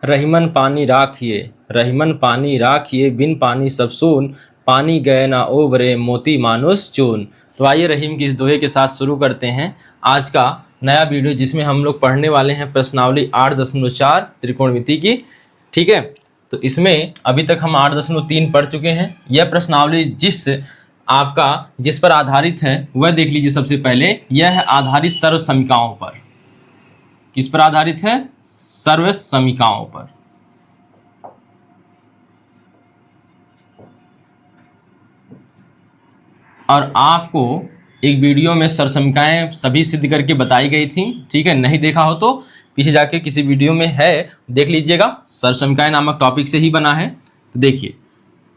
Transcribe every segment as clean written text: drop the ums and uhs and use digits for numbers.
रहीमन पानी राखिए, रहीमन पानी राखिए, बिन पानी सब सून, पानी गए ना ओबरे, मोती मानुष चून। तो आइए रहीम की इस दोहे के साथ शुरू करते हैं आज का नया वीडियो, जिसमें हम लोग पढ़ने वाले हैं प्रश्नावली 8.4 त्रिकोणमिति की। ठीक है, तो इसमें अभी तक हम 8.3 पढ़ चुके हैं। यह प्रश्नावली जिस पर आधारित है वह देख लीजिए। सबसे पहले यह है आधारित सर्व समीकरणों पर। किस पर आधारित है? सर्व समीकरणों पर। और आपको एक वीडियो में सर्व समीकरण सभी सिद्ध करके बताई गई थी। ठीक है, नहीं देखा हो तो पीछे जाके किसी वीडियो में है, देख लीजिएगा। सर्व समीकरण नामक टॉपिक से ही बना है। तो देखिए,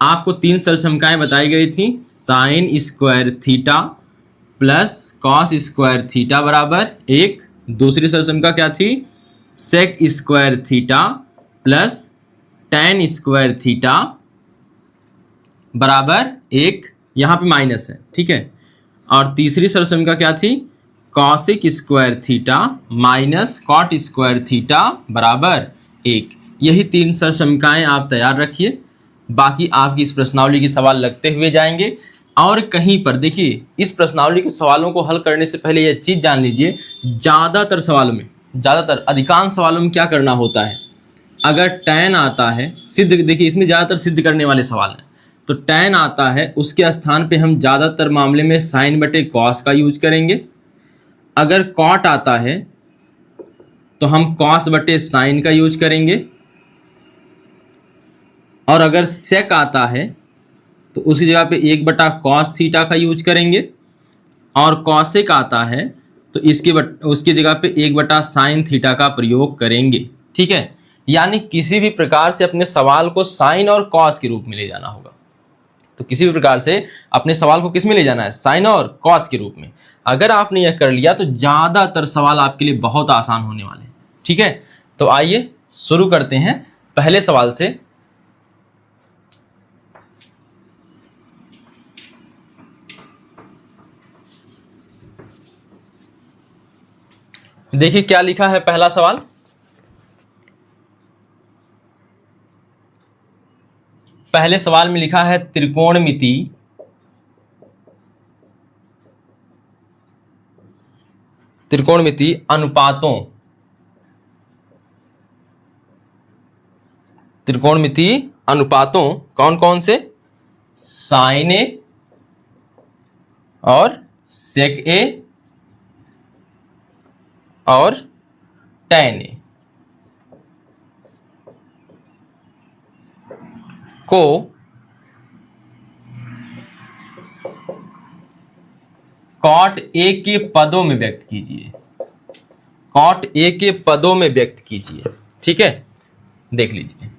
आपको 3 सर्व समीकरण बताई गई थी। Sine square theta plus cos square theta बराबर 1। दूसरी सर्व समीकरण क्या थी? Sec square theta plus tan square theta बराबर 1। यहाँ पे माइनस है। ठीक है, और तीसरी सर्व समीकरण क्या थी? Cosec square theta minus cot square theta बराबर 1। यही 3 सर्व समीकरण आप तैयार रखिए। बाकी आपकी इस प्रश्नावली के सवाल लगते हुए जाएंगे। और कहीं पर देखिए, इस प्रश्नावली के सवालों को हल करने से पहले यह चीज़ जान लीजिए, ज़्यादातर सवालों में, अधिकांश सवालों में क्या करना होता है? अगर tan आता है सिद्ध, देखिए इसमें ज़्यादातर सिद्ध करने वाले सवाल हैं। तो tan आता है, उसके स्थान पे हम ज़्यादातर मामले में साइन बटे कॉस का यूज करेंगे। अगर cot आता है तो हम कॉस बटे साइन का यूज करेंगे। और अगर सेक आता है तो उसकी जगह पे 1 बटा कॉस थीटा का यूज करेंगे। और कॉसेक आता है तो उसकी जगह पे 1 बटा साइन थीटा का प्रयोग करेंगे। ठीक है, यानी किसी भी प्रकार से अपने सवाल को साइन और कॉस के रूप में ले जाना होगा। तो किसी भी प्रकार से अपने सवाल को किस में ले जाना है? साइन और कॉस के रूप में। अगर आपने यह कर लिया तो ज़्यादातर सवाल आपके लिए बहुत आसान होने वाले हैं। ठीक है, तो आइए शुरू करते हैं पहले सवाल से। देखिए क्या लिखा है पहला सवाल। पहले सवाल में लिखा है त्रिकोणमिति अनुपातों, त्रिकोणमिति अनुपातों कौन कौन से? साइन ए और सेक ए और tan ए को cot ए के पदों में व्यक्त कीजिए। cot ए के पदों में व्यक्त कीजिए। ठीक है, देख लीजिए,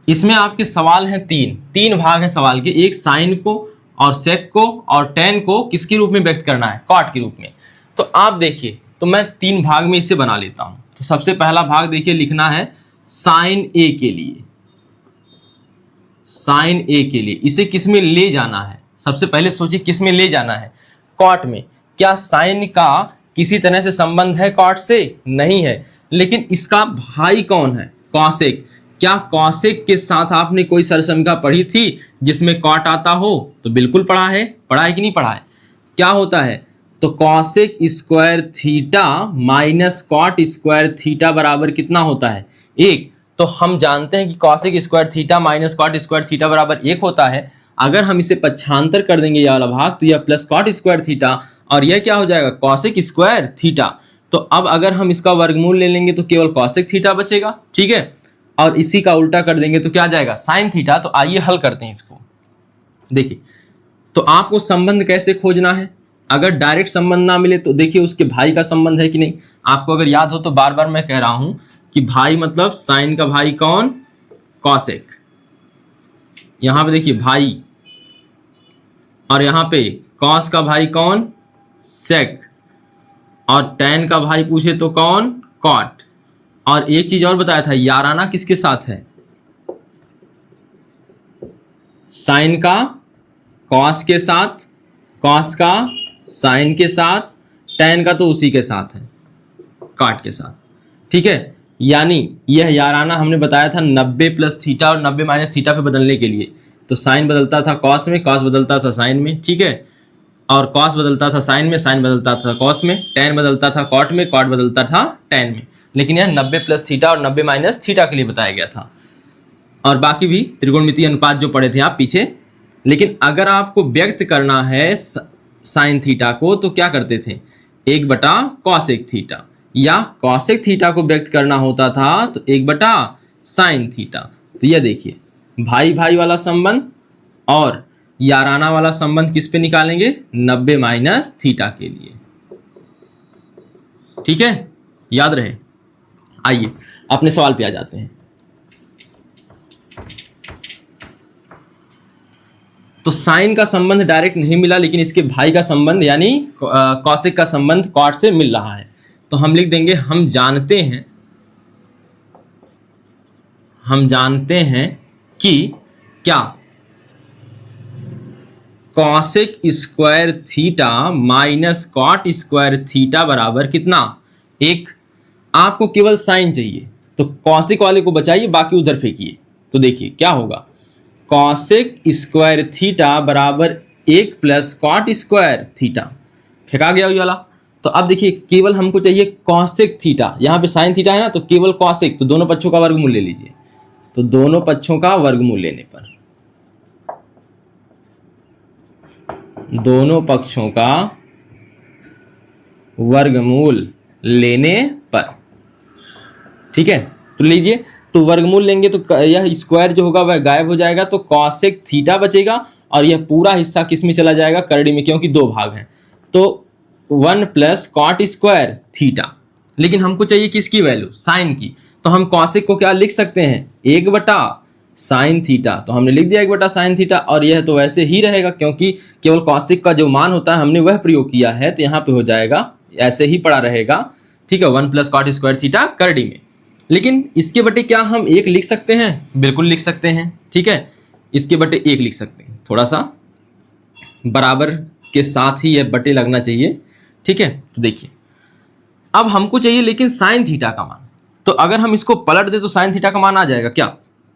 इसमें आपके सवाल हैं तीन भाग हैं सवाल के। एक साइन को और सेक को और tan को किसके रूप में व्यक्त करना है? cot के रूप में। तो आप देखिए, तो मैं 3 भाग में इसे बना लेता हूं। तो सबसे पहला भाग देखिए, लिखना है साइन ए के लिए। साइन ए के लिए इसे किस में ले जाना है? सबसे पहले सोचिए किस में ले जाना है? कॉट में। क्या साइन का किसी तरह से संबंध है कॉट से? नहीं है। लेकिन इसका भाई कौन है? कॉसेक। क्या कॉसेक के साथ आपने कोई सरसमका पढ़ी थी जिसमें कॉट आता हो? तो बिल्कुल पढ़ा है। पढ़ा है कि नहीं पढ़ा है? क्या होता है? तो cosec square theta minus cot square theta बराबर कितना होता है? 1। तो हम जानते हैं कि cosec square theta minus cot square theta बराबर 1 होता है। अगर हम इसे पक्षांतर कर देंगे ये वाला भाग, तो यह प्लस कॉट स्क्वायर थीटा और यह क्या हो जाएगा? Cosec square theta. तो अब अगर हम इसका वर्गमूल ले लेंगे तो केवल कॉसेक थीटा बचेगा। ठीक है, और इसी का उल्टा कर देंगे तो क्या आ जाएगा? Sine theta. तो आइए हल करते हैं इसको। देखिए, तो आपको संबंध कैसे खोजना है? अगर डायरेक्ट संबंध ना मिले तो देखिए उसके भाई का संबंध है कि नहीं। आपको अगर याद हो तो बार बार मैं कह रहा हूं कि भाई मतलब साइन का भाई कौन? कॉसेक। यहां पे देखिए भाई, और यहां पे कॉस का भाई कौन? सेक। और tan का भाई पूछे तो कौन? कॉट। और एक चीज और बताया था, याराना किसके साथ है? साइन का कॉस के साथ, कॉस का साइन के साथ, tan का तो उसी के साथ है, कॉट के साथ। ठीक है, यानी यह याराना हमने बताया था 90 प्लस थीटा और 90 माइनस थीटा पे बदलने के लिए, तो साइन बदलता था कॉस में, कॉस बदलता था साइन में, ठीक है, और कॉस बदलता था साइन में, साइन बदलता था कॉस में, टेन बदलता था कॉट में, कॉट बदलता था टेन में। लेकिन यह 90 प्लस थीटा और 90 माइनस थीटा के लिए बताया गया था, और बाकी भी त्रिकोणमितीय अनुपात जो पढ़े थे आप पीछे। लेकिन अगर आपको व्यक्त करना है साइन थीटा को तो क्या करते थे, 1/cos1 थीटा, या cos1 थीटा को व्यक्त करना होता था तो 1/sin थीटा। तो यह देखिए भाई भाई वाला संबंध और याराना वाला संबंध किस पे निकालेंगे, 90 माइनस थीटा के लिए, ठीक है, याद रहे। आइए अपने सवाल पे आ जाते हैं। तो साइन का संबंध डायरेक्ट नहीं मिला, लेकिन इसके भाई का संबंध यानी कॉसेक का संबंध कॉट से मिल रहा है। तो हम लिख देंगे हम जानते हैं कि क्या cosec square theta minus cot square theta बराबर कितना, एक। आपको केवल साइन चाहिए तो कॉसेक वाले को बचाइए, बाकी उधर फेंकिए। तो देखिए क्या होगा, कॉसेक स्क्वायर थीटा बराबर 1 प्लस कॉट स्क्वायर थीटा, फेंका गया ये वाला। तो अब देखिए केवल हमको चाहिए कॉसेक थीटा, यहाँ पे साइन थीटा है ना, तो केवल कॉसेक, तो दोनों पक्षों का वर्गमूल ले लीजिए। तो दोनों पक्षों का वर्गमूल लेने पर, दोनों पक्षों का वर्गमूल लेने पर, ठीक है, तो लीजिए। तो वर्गमूल लेंगे तो यह स्क्वायर जो होगा वह गायब हो जाएगा, तो कॉसेक थीटा बचेगा और यह पूरा हिस्सा किस में चला जाएगा, करड़ी में, क्योंकि दो भाग हैं। तो 1 प्लस कॉट स्क्वायर थीटा, लेकिन हमको चाहिए किसकी वैल्यू, साइन की। तो हम कॉसेक को क्या लिख सकते हैं, 1/sin थीटा, तो हमने लिख दिया 1/sin थीटा, और यह तो वैसे ही रहेगा क्योंकि केवल कॉसेक का जो मान होता है हमने वह प्रयोग किया है, तो यहाँ पे हो जाएगा ऐसे ही पड़ा रहेगा, ठीक है, 1 प्लस कॉट स्क्वायर थीटा करड़ी में। लेकिन इसके बटे क्या हम 1 लिख सकते हैं, बिल्कुल लिख सकते हैं, ठीक है, इसके बटे 1 लिख सकते हैं, थोड़ा सा बराबर के साथ ही यह बटे लगना चाहिए, ठीक है। तो देखिए अब हमको चाहिए लेकिन साइन थीटा का मान, तो अगर हम इसको पलट दें तो साइन थीटा का मान आ जाएगा क्या,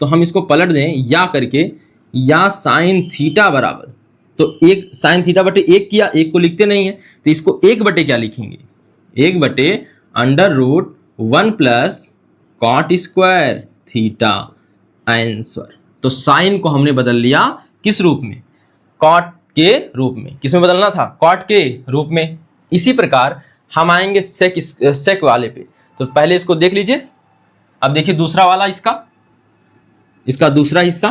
तो हम इसको पलट दें या करके, या साइन थीटा बराबर, तो 1 साइन थीटा बटे 1 किया, 1 को लिखते नहीं है तो इसको 1 बटे क्या लिखेंगे, 1/√1 plus cot square theta answer. तो साइन को हमने बदल लिया किस रूप में, कॉट के रूप में। किस में बदलना था, कॉट के रूप में। इसी प्रकार हम आएंगे सेक वाले पे। तो पहले इसको देख लीजिए, अब देखिए दूसरा वाला, इसका दूसरा हिस्सा,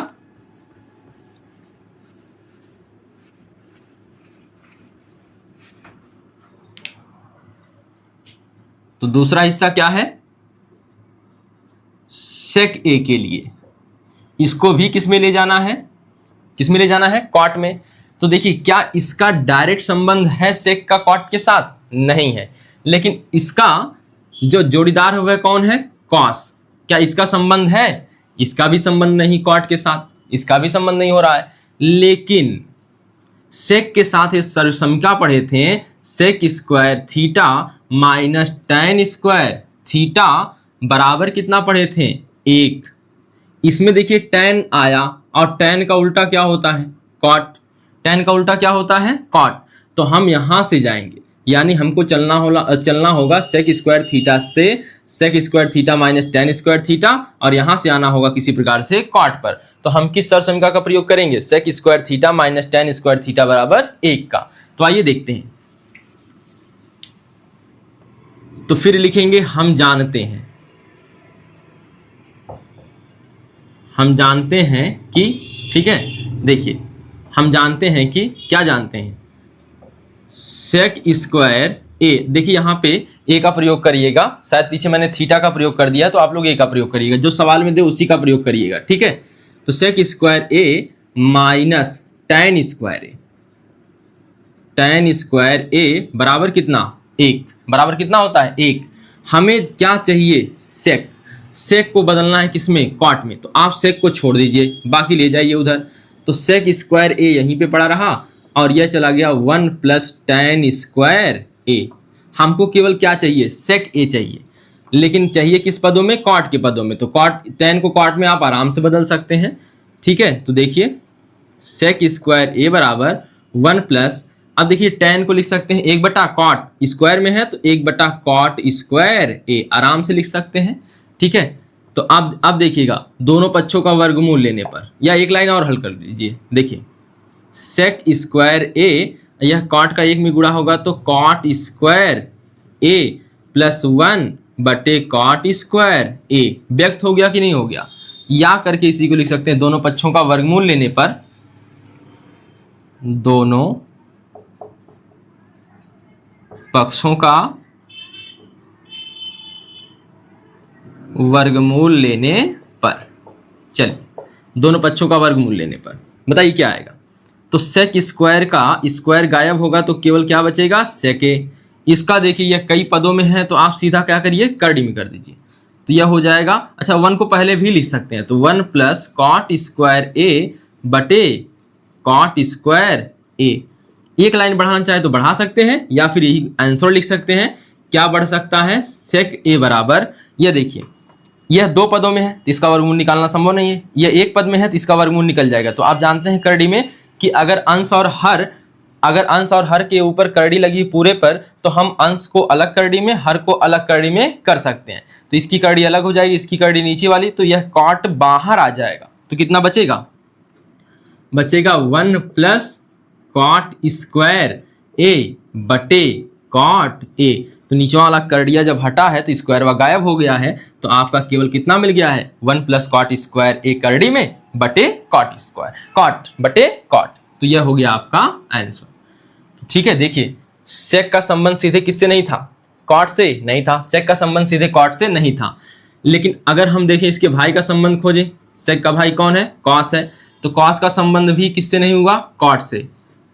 तो दूसरा हिस्सा क्या है, सेक ए के लिए। इसको भी किस में ले जाना है, किस में ले जाना है, कॉट में। तो देखिए क्या इसका डायरेक्ट संबंध है सेक का कॉट के साथ, नहीं है, लेकिन इसका जो जोड़ीदार है वह कौन है, कॉस। क्या इसका संबंध है, इसका भी संबंध नहीं कॉट के साथ, इसका भी संबंध नहीं हो रहा है। लेकिन सेक के साथ ये सर्वसमिका पढ़े थे, sec square theta minus tan square theta बराबर कितना पढ़े थे, 1। इसमें देखिए टेन आया, और टेन का उल्टा क्या होता है, कॉट। टेन का उल्टा क्या होता है, कॉट। तो हम यहां से जाएंगे, यानी हमको चलना होगा सेक स्क्वायर थीटा से sec square theta minus tan square theta, और यहां से आना होगा किसी प्रकार से कॉट पर। तो हम किस सर्वसमिका का प्रयोग करेंगे, sec square theta minus tan square theta बराबर 1 का। तो आइए देखते हैं। तो फिर लिखेंगे हम जानते हैं कि, ठीक है, देखिए हम जानते हैं कि, क्या जानते हैं, सेक स्क्वायर ए। देखिए यहाँ पे ए का प्रयोग करिएगा, शायद पीछे मैंने थीटा का प्रयोग कर दिया, तो आप लोग ए का प्रयोग करिएगा, जो सवाल में दे उसी का प्रयोग करिएगा, ठीक है। तो सेक square A minus tan square A, ten square A बराबर कितना, 1। बराबर कितना होता है, 1। हमें क्या चाहिए, सेक। सेक को बदलना है किसमें, कॉट में। तो आप सेक को छोड़ दीजिए, बाकी ले जाइए उधर। तो सेक स्क्वायर ए यहीं पे पड़ा रहा, और यह चला गया 1 प्लस टेन स्क्वायर ए। हमको केवल क्या चाहिए, सेक ए चाहिए। लेकिन चाहिए किस पदों में, कॉट के पदों में। तो कॉट, tan को कॉट में आप आराम से बदल सकते हैं, ठीक है। तो देखिए सेक स्क्वायर ए बराबर 1 प्लस, अब देखिए tan को लिख सकते हैं 1 बटा कॉट, स्क्वायर में है तो 1 बटा कॉट स्क्वायर ए, आराम से लिख सकते हैं, ठीक है। तो अब देखिएगा दोनों पक्षों का वर्गमूल लेने पर, या एक लाइन और हल कर लीजिए। देखिए सेक स्क्वायर ए, यह कॉट का 1 में गुणा होगा तो कॉट स्क्वायर ए प्लस 1 बटे कॉट स्क्वायर ए, व्यक्त हो गया कि नहीं हो गया। या करके इसी को लिख सकते हैं, दोनों पक्षों का वर्गमूल लेने पर, दोनों पक्षों का वर्गमूल लेने पर, चलिए दोनों पक्षों का वर्गमूल लेने पर बताइए क्या आएगा। तो सेक स्क्वायर का स्क्वायर गायब होगा तो केवल क्या बचेगा, सेक ए। इसका देखिए यह कई पदों में है तो आप सीधा क्या करिए, करड़ी में कर दीजिए, तो यह हो जाएगा। अच्छा 1 को पहले भी लिख सकते हैं, तो 1 प्लस कॉट स्क्वायर ए बटे कॉट स्क्वायर ए। एक लाइन बढ़ाना चाहे तो बढ़ा सकते हैं, या फिर यही आंसर लिख सकते हैं। क्या बढ़ सकता है, सेक ए बराबर, यह देखिए यह 2 पदों में है तो इसका वर्गमूल निकालना संभव नहीं है, यह 1 पद में है तो इसका वर्गमूल निकल जाएगा। तो आप जानते हैं करड़ी में कि अगर अंश और हर के ऊपर करड़ी लगी पूरे पर, तो हम अंश को अलग करड़ी में, हर को अलग करड़ी में कर सकते हैं। तो इसकी करड़ी अलग हो जाएगी, इसकी करड़ी नीचे वाली, तो यह कॉट बाहर आ जाएगा। तो कितना बचेगा, बचेगा 1 प्लस कॉट स्क्वायर ए बटे कॉट ए। तो नीचे वाला करड़िया जब हटा है तो स्क्वायर वा गायब हो गया है, तो आपका केवल कितना मिल गया है, 1 प्लस कॉट स्क्वायर ए करड़ी में बटे कॉट स्क्वायर, कॉट बटे कॉट। तो यह हो गया आपका आंसर, ठीक है। देखिए सेक का संबंध सीधे किससे नहीं था, कॉट से नहीं था, सेक का संबंध सीधे कॉट से नहीं था। लेकिन अगर हम देखें इसके भाई का संबंध खोजें, सेक का भाई कौन है, कॉस है, तो कॉस का संबंध भी किससे नहीं हुआ, कॉट से,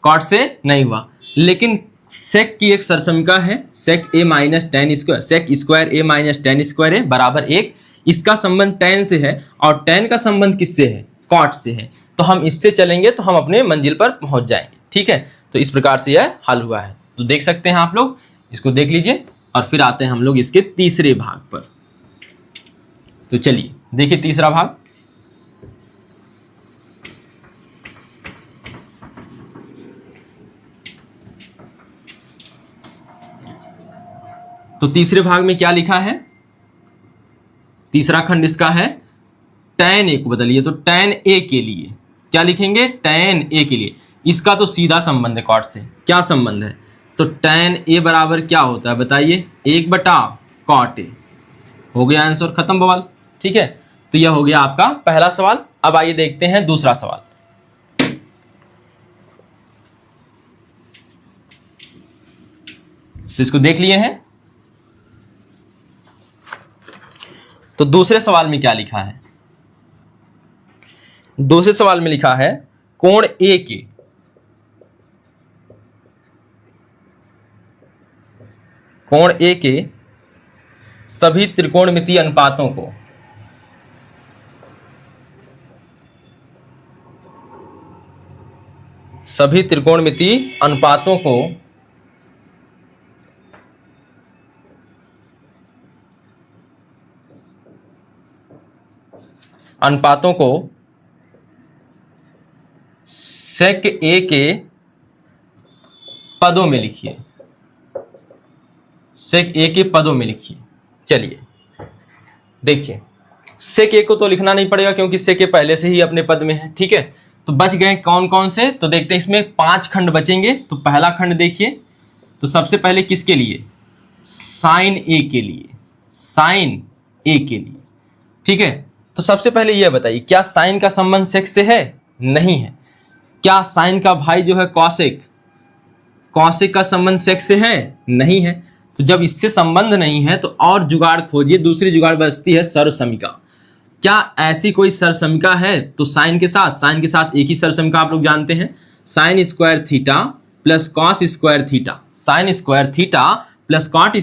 कॉट से नहीं हुआ। लेकिन सेक की एक सरसमिका है, sec A minus tan square, sec square A minus tan square A बराबर 1। इसका संबंध टेन से है और टेन का संबंध किससे है, कॉट से है। तो हम इससे चलेंगे तो हम अपने मंजिल पर पहुंच जाएंगे, ठीक है। तो इस प्रकार से यह हल हुआ है। तो देख सकते हैं आप लोग, इसको देख लीजिए और फिर आते हैं हम लोग इसके तीसरे भाग पर। तो चलिए देखिए तीसरा भाग। तो तीसरे भाग में क्या लिखा है, तीसरा खंड इसका है tan a को बदलिए। तो tan a के लिए क्या लिखेंगे, tan a के लिए इसका तो सीधा संबंध है कॉट से। क्या संबंध है, तो tan a बराबर क्या होता है बताइए, 1 बटा कॉट a। हो गया आंसर, खत्म बवाल, ठीक है। तो यह हो गया आपका पहला सवाल। अब आइए देखते हैं दूसरा सवाल। तो इसको देख लिए हैं। तो दूसरे सवाल में क्या लिखा है, दूसरे सवाल में लिखा है कोण ए के सभी त्रिकोणमितीय अनुपातों को सेक ए के पदों में लिखिए, सेक ए के पदों में लिखिए। चलिए देखिए, सेक ए को तो लिखना नहीं पड़ेगा क्योंकि सेक ए पहले से ही अपने पद में है, ठीक है। तो बच गए कौन कौन से, तो देखते हैं इसमें 5 खंड बचेंगे। तो पहला खंड देखिए, तो सबसे पहले किसके लिए, साइन ए के लिए, साइन ए के लिए, ठीक है। तो सबसे पहले यह बताइए क्या साइन का संबंध सेक से है, नहीं है। क्या साइन का भाई जो है कॉसेक, कॉसेक का संबंध सेक से है, नहीं है। तो जब इससे संबंध नहीं है तो और जुगाड़ खोजिए, दूसरी जुगाड़ बचती है सर्वसमिका। क्या ऐसी कोई सर्वसमिका है, तो साइन के साथ एक ही सर्वसमिका आप लोग जानते हैं, sign square theta plus cos square theta, sine square theta plus cos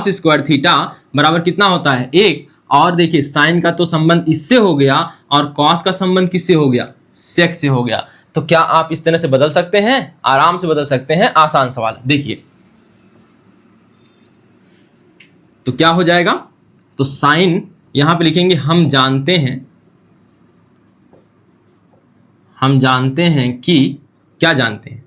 square theta बराबर कितना होता है, 1। और देखिए साइन का तो संबंध इससे हो गया और कॉस का संबंध किससे हो गया, सेक से हो गया। तो क्या आप इस तरह से बदल सकते हैं, आराम से बदल सकते हैं, आसान सवाल। देखिए तो क्या हो जाएगा, तो साइन यहां पे लिखेंगे हम जानते हैं कि क्या जानते हैं,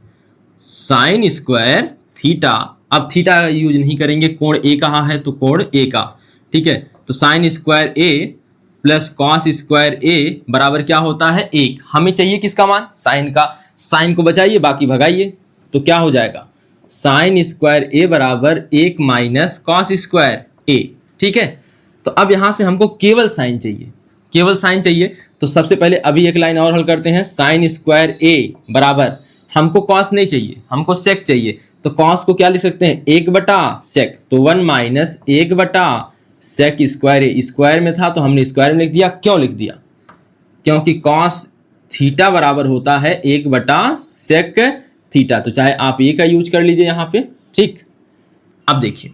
साइन स्क्वायर थीटा। अब थीटा यूज नहीं करेंगे, कोण ए कहाँ है तो कोण ए का, ठीक है। तो sine square A plus cos square A बराबर क्या होता है 1। हमें चाहिए किसका मान, साइन का। साइन को बचाइए बाकी भगाइए, तो क्या हो जाएगा साइन स्क्वायर ए बराबर 1 माइनस कॉस स्क्वायर ए, ठीक है। तो अब यहां से हमको केवल साइन चाहिए, केवल साइन चाहिए। तो सबसे पहले अभी एक लाइन और हल करते हैं। साइन स्क्वायर ए बराबर, हमको कॉस नहीं चाहिए, हमको सेक चाहिए। तो कॉस को क्या लिख सकते हैं 1/सेक, तो 1 माइनस 1/सेक स्क्वायर ए। स्क्वायर में था तो हमने स्क्वायर में लिख दिया। क्यों लिख दिया, क्योंकि कॉस थीटा बराबर होता है 1/सेक थीटा। तो चाहे आप ए का यूज कर लीजिए यहाँ पे, ठीक। अब देखिए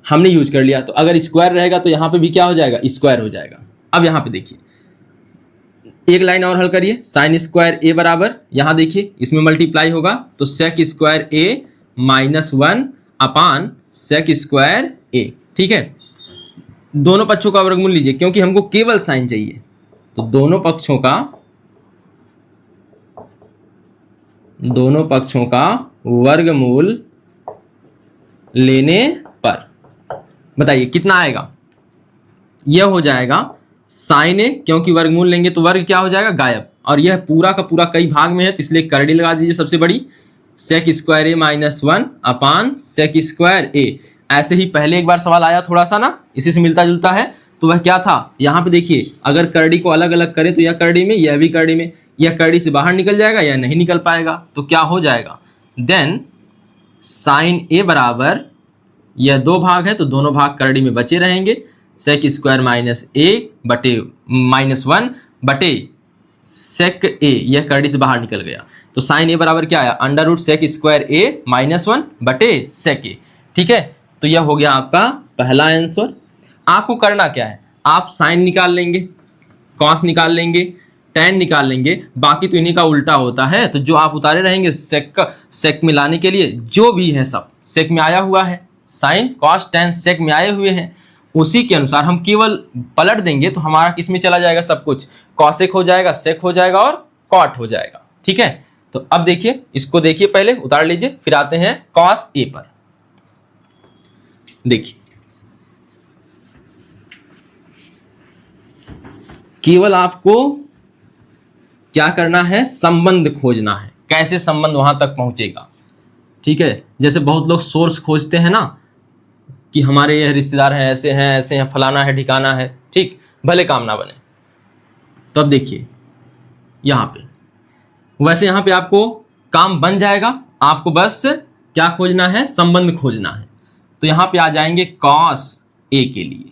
हमने यूज कर लिया, तो अगर स्क्वायर रहेगा तो यहाँ पे भी क्या हो जाएगा, स्क्वायर हो जाएगा। अब यहाँ पे देखिए एक लाइन और हल करिए। साइन स्क्वायर ए बराबर, यहाँ देखिए इसमें मल्टीप्लाई होगा तो सेक square A minus 1 upon sec square ए, ठीक है। दोनों पक्षों का वर्गमूल लीजिए, क्योंकि हमको केवल साइन चाहिए। तो दोनों पक्षों का वर्गमूल लेने पर बताइए कितना आएगा। यह हो जाएगा साइन ए, क्योंकि वर्गमूल लेंगे तो वर्ग क्या हो जाएगा, गायब। और यह पूरा का पूरा कई भाग में है तो इसलिए करड़ी लगा दीजिए सबसे बड़ी, सेक square A minus 1 upon sec square ए। ऐसे ही पहले एक बार सवाल आया थोड़ा सा ना, इसी से मिलता जुलता है। तो वह क्या था, यहाँ पे देखिए अगर करड़ी को अलग अलग करें तो यह करड़ी में, यह भी करड़ी में, यह करड़ी से बाहर निकल जाएगा या नहीं निकल पाएगा। तो क्या हो जाएगा, देन साइन ए बराबर, यह दो भाग है तो दोनों भाग करड़ी में बचे रहेंगे। सेक स्क्वायर माइनस ए बटे माइनस 1 बटे सेक ए, यह करड़ी से बाहर निकल गया। तो साइन ए बराबर क्या आया, under root sec square A minus 1 बटे सेक ए, ठीक है। तो यह हो गया आपका पहला आंसर। आपको करना क्या है, आप साइन निकाल लेंगे, कॉस निकाल लेंगे, tan निकाल लेंगे, बाकी तो इन्हीं का उल्टा होता है। तो जो आप उतारे रहेंगे सेक में लाने के लिए, जो भी है सब सेक में आया हुआ है, साइन कॉस tan सेक में आए हुए हैं, उसी के अनुसार हम केवल पलट देंगे तो हमारा किस में चला जाएगा, सब कुछ कॉसेक हो जाएगा, सेक हो जाएगा और कॉट हो जाएगा, ठीक है। तो अब देखिए, इसको देखिए, पहले उतार लीजिए फिर आते हैं कॉस ए पर। देखिए केवल आपको क्या करना है, संबंध खोजना है। कैसे संबंध वहां तक पहुंचेगा, ठीक है। जैसे बहुत लोग सोर्स खोजते हैं ना, कि हमारे यह रिश्तेदार हैं, ऐसे हैं, फलाना है, ठिकाना है, ठीक, भले काम ना बने। तो अब देखिए यहाँ पे, वैसे यहाँ पे आपको काम बन जाएगा, आपको बस क्या खोजना है, संबंध खोजना है। तो यहाँ पे आ जाएंगे कॉस ए के लिए,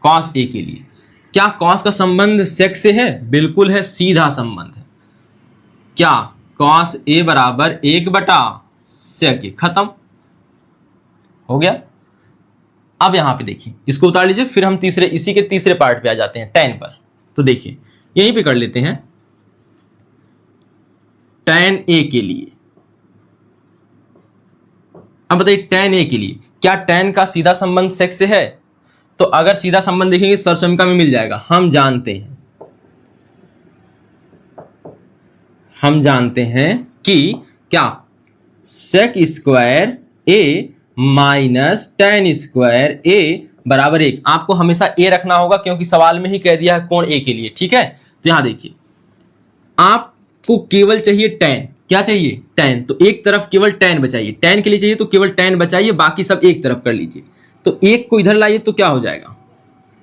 कॉस ए के लिए। क्या कॉस का संबंध सेक से है, बिल्कुल है, सीधा संबंध है। क्या कॉस ए बराबर 1/सेक, खत्म हो गया। अब यहां पे देखिए, इसको उतार लीजिए, फिर हम इसी के तीसरे पार्ट पे आ जाते हैं, tan पर। तो देखिए यहीं पे कर लेते हैं tan ए के लिए। अब बताइए tan ए के लिए, क्या tan का सीधा संबंध सेक से है? तो अगर सीधा संबंध देखेंगे सरसमिका में मिल जाएगा। हम जानते हैं कि क्या सेक square A minus tan square A बराबर 1। आपको हमेशा ए रखना होगा, क्योंकि सवाल में ही कह दिया है कोण ए के लिए, ठीक है। तो यहां देखिए, आपको केवल चाहिए tan, क्या चाहिए, tan। तो एक तरफ केवल tan बचाइए, tan के लिए चाहिए तो केवल tan बचाइए, बाकी सब एक तरफ कर लीजिए। तो एक को इधर लाइए तो क्या हो जाएगा,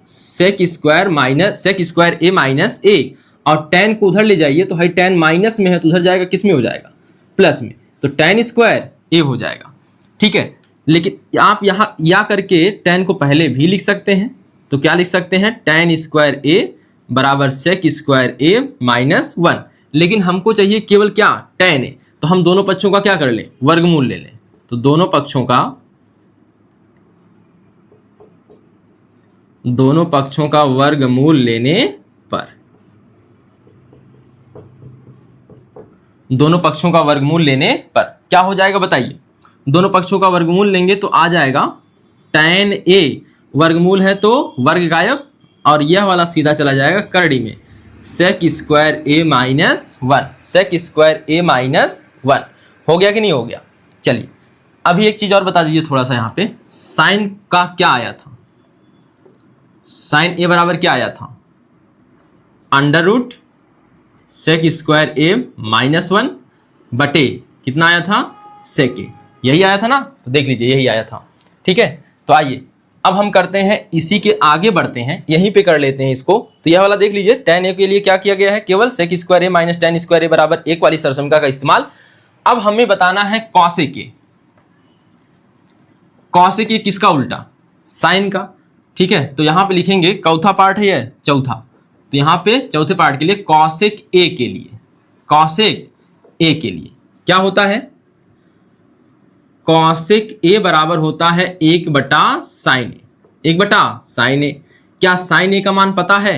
सेक स्क्वायर ए माइनस ए, और tan को उधर ले जाइए तो भाई tan माइनस में है तो उधर जाएगा, किस में हो जाएगा, प्लस में। तो tan स्क्वायर ए हो जाएगा, ठीक है। लेकिन आप यहाँ या करके tan को पहले भी लिख सकते हैं। तो क्या लिख सकते हैं, tan स्क्वायर ए बराबर सेक स्क्वायर ए माइनस 1। लेकिन हमको चाहिए केवल क्या, tan ए। तो हम दोनों पक्षों का क्या कर लें, वर्गमूल ले लें। तो दोनों पक्षों का वर्गमूल लेने पर, दोनों पक्षों का वर्गमूल लेने पर क्या हो जाएगा बताइए, दोनों पक्षों का वर्गमूल लेंगे तो आ जाएगा tan a, वर्गमूल है तो वर्ग गायब, और यह वाला सीधा चला जाएगा करड़ी में, sec square a minus 1, sec square a minus 1। हो गया कि नहीं हो गया? चलिए अभी एक चीज और बता दीजिए थोड़ा सा, यहाँ पे साइन का क्या आया था? साइन a बराबर क्या आया था? Under root sec square a minus 1 बटे कितना आया था? सेक a, यही आया था ना? तो देख लीजिए यही आया था। ठीक है, तो आइए अब हम करते हैं, इसी के आगे बढ़ते हैं, यहीं पे कर लेते हैं इसको। तो यह वाला देख लीजिए, tan a के लिए क्या किया गया है? केवल sec square a minus tan square a बराबर 1 वाली सरसमिका का इस्तेमाल। अब हमें बताना है कॉसेक a। कॉसेक a किसका उल्टा? साइन का। ठीक है, तो यहां पे लिखेंगे, चौथा पार्ट है यह, चौथा, तो यहां पे चौथे पार्ट के लिए कॉसेक a के लिए, कॉसेक a के लिए क्या होता है? कॉसेक a बराबर होता है 1/sin a, 1/sin a। क्या साइन a का मान पता है?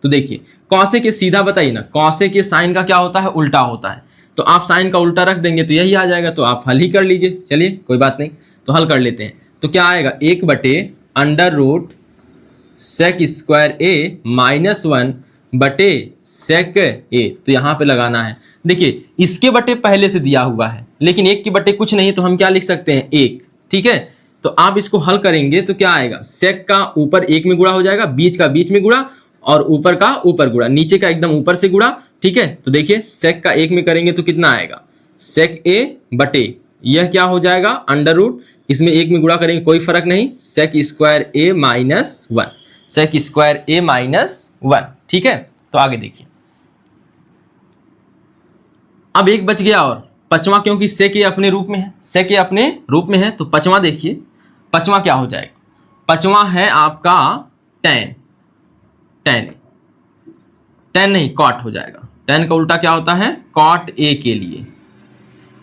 तो देखिए कॉसेक a सीधा बताइए ना, कॉसेक a साइन का क्या होता है? उल्टा होता है। तो आप साइन का उल्टा रख देंगे तो यही आ जाएगा, तो आप हल ही कर लीजिए। चलिए कोई बात नहीं, तो हल कर लेते हैं। तो क्या आएगा? 1/अंडर root sec square a minus 1 बटे सेक a, तो यहाँ पे लगाना है। देखिए इसके बटे पहले से दिया हुआ है, लेकिन एक के बटे कुछ नहीं, तो हम क्या लिख सकते हैं? 1। ठीक है, तो आप इसको हल करेंगे तो क्या आएगा? सेक का ऊपर 1 में गुणा हो जाएगा, बीच का बीच में गुणा, और ऊपर का ऊपर गुणा, नीचे का एकदम ऊपर से गुणा। ठीक है, तो देखिए सेक का 1 में करेंगे तो कितना आएगा? सेक a बटे यह क्या हो जाएगा? अंडर रूट, इसमें 1 में गुणा करेंगे कोई फर्क नहीं, sec square a minus 1, sec square a minus 1। ठीक है, तो आगे देखिए, अब एक बच गया और पचवां, क्योंकि सेक a अपने रूप में है, सेक a अपने रूप में है, तो पचवां देखिए, पचवां क्या हो जाएगा? पचवां है आपका tan, tan नहीं cot हो जाएगा। tan का उल्टा क्या होता है? cot a के लिए।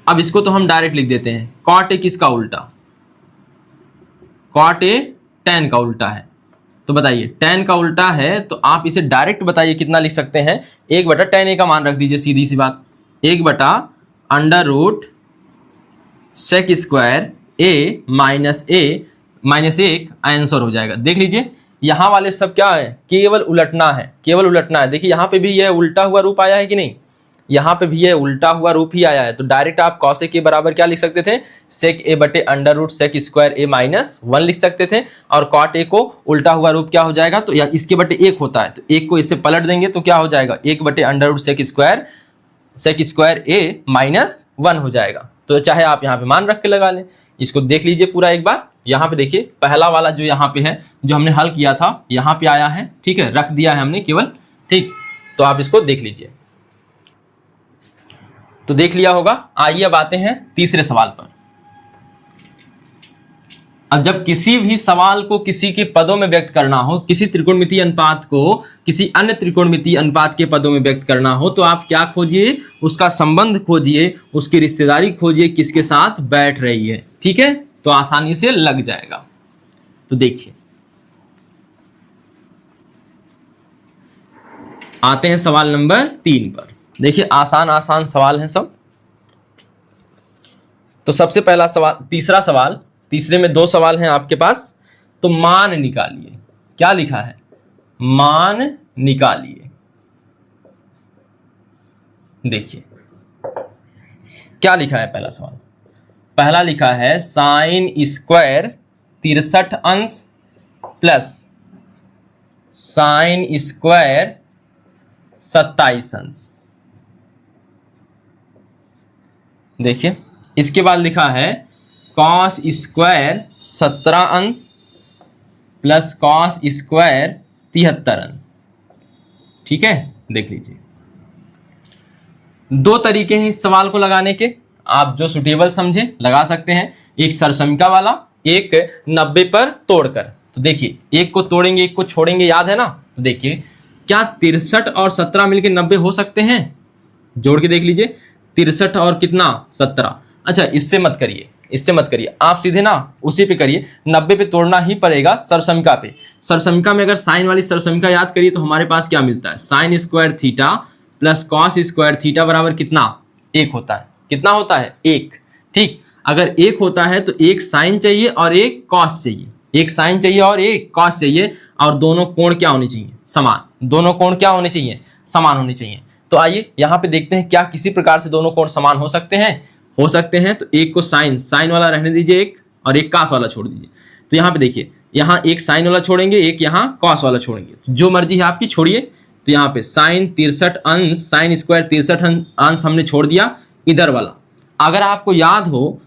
अब इसको तो हम डायरेक्ट लिख देते हैं, cot a किसका उल्टा? cot a tan का उल्टा है। तो बताइए tan का उल्टा है, तो आप इसे डायरेक्ट बताइए कितना लिख सकते हैं? 1/tan a का मान रख दीजिए, सीधी सी बात, 1/अंडर root sec square a minus 1 answer हो जाएगा। देख लीजिए यहाँ वाले सब क्या है? केवल उलटना है, केवल उलटना है। देखिए यहाँ पे भी यह उल्टा हुआ रूप आया है कि नहीं? यहाँ पे भी यह उल्टा हुआ रूप ही आया है, तो डायरेक्ट आप कॉसेक a बराबर क्या लिख सकते थे? सेक a बटे under root sec square a minus 1 लिख सकते थे। और कॉट a को उल्टा हुआ रूप क्या हो जाएगा? तो या इसके बटे 1 होता है, तो 1 को इससे पलट देंगे तो क्या हो जाएगा? 1/अंडर root sec square a minus 1 हो जाएगा। तो चाहे आप यहाँ पे मान रख के लगा लें। इसको देख लीजिए पूरा एक बार। यहाँ पे देखिए पहला वाला जो यहाँ पे है, जो हमने हल किया था, यहाँ पे आया है। ठीक है, रख दिया है हमने केवल। ठीक, तो आप इसको देख लीजिए, तो देख लिया होगा। आइए अब आते हैं तीसरे सवाल पर। अब जब किसी भी सवाल को किसी के पदों में व्यक्त करना हो, किसी त्रिकोणमितीय अनुपात को किसी अन्य त्रिकोणमितीय अनुपात के पदों में व्यक्त करना हो, तो आप क्या खोजिए? उसका संबंध खोजिए, उसकी रिश्तेदारी खोजिए, किसके साथ बैठ रही है। ठीक है, तो आसानी से लग जाएगा। तो देखिए आते हैं सवाल नंबर 3 पर। देखिए आसान आसान सवाल हैं सब। तो सबसे पहला सवाल, तीसरा सवाल, तीसरे में 2 सवाल हैं आपके पास। तो मान निकालिए, क्या लिखा है? मान निकालिए। देखिए क्या लिखा है पहला सवाल? पहला लिखा है साइन स्क्वायर 63 अंश प्लस साइन स्क्वायर 27 अंश। देखिए इसके बाद लिखा है कॉस स्क्वायर 17 अंश प्लस कॉस स्क्वायर 73 अंश। ठीक है, देख लीजिए 2 तरीके हैं इस सवाल को लगाने के, आप जो सुटेबल समझे लगा सकते हैं। एक सरसमिका वाला, एक 90 पर तोड़कर। तो देखिए एक को तोड़ेंगे एक को छोड़ेंगे, याद है ना? तो देखिए क्या 63 और 17 मिलकर 90 हो सकते हैं? जोड़ के देख लीजिए, 63 और कितना 17। अच्छा इससे मत करिए, इससे मत करिए, आप सीधे ना उसी पे करिए, 90 पे तोड़ना ही पड़ेगा सरसमिका पे। सरसमिका में अगर साइन वाली सरसमिका याद करिए तो हमारे पास क्या मिलता है? Sine square theta plus cos square theta बराबर कितना? 1 होता है। कितना होता है? 1। ठीक, अगर एक होता है तो एक साइन चाहिए और एक कॉस चाहिए, एक साइन चाहिए और एक कॉस चाहिए, और दोनों कोण क्या होने चाहिए? समान। दोनों कोण क्या होने चाहिए? समान होने चाहिए। तो आइए यहाँ पे देखते हैं क्या किसी प्रकार से दोनों कोण समान हो सकते हैं। हो सकते हैं तो एक को साइन वाला रहने दीजिए एक, और एक कॉस वाला छोड़ दीजिए। तो यहाँ पे देखिए, यहाँ एक साइन वाला छोड़ेंगे, एक यहाँ कॉस वाला छोड़ेंगे, जो मर्जी है आपकी छोड़िए। तो यहाँ पे साइन 63 अंश, साइन स्क्वायर 63 अंश हमने छोड़ दिया इधर वाला। अगर आपको याद हो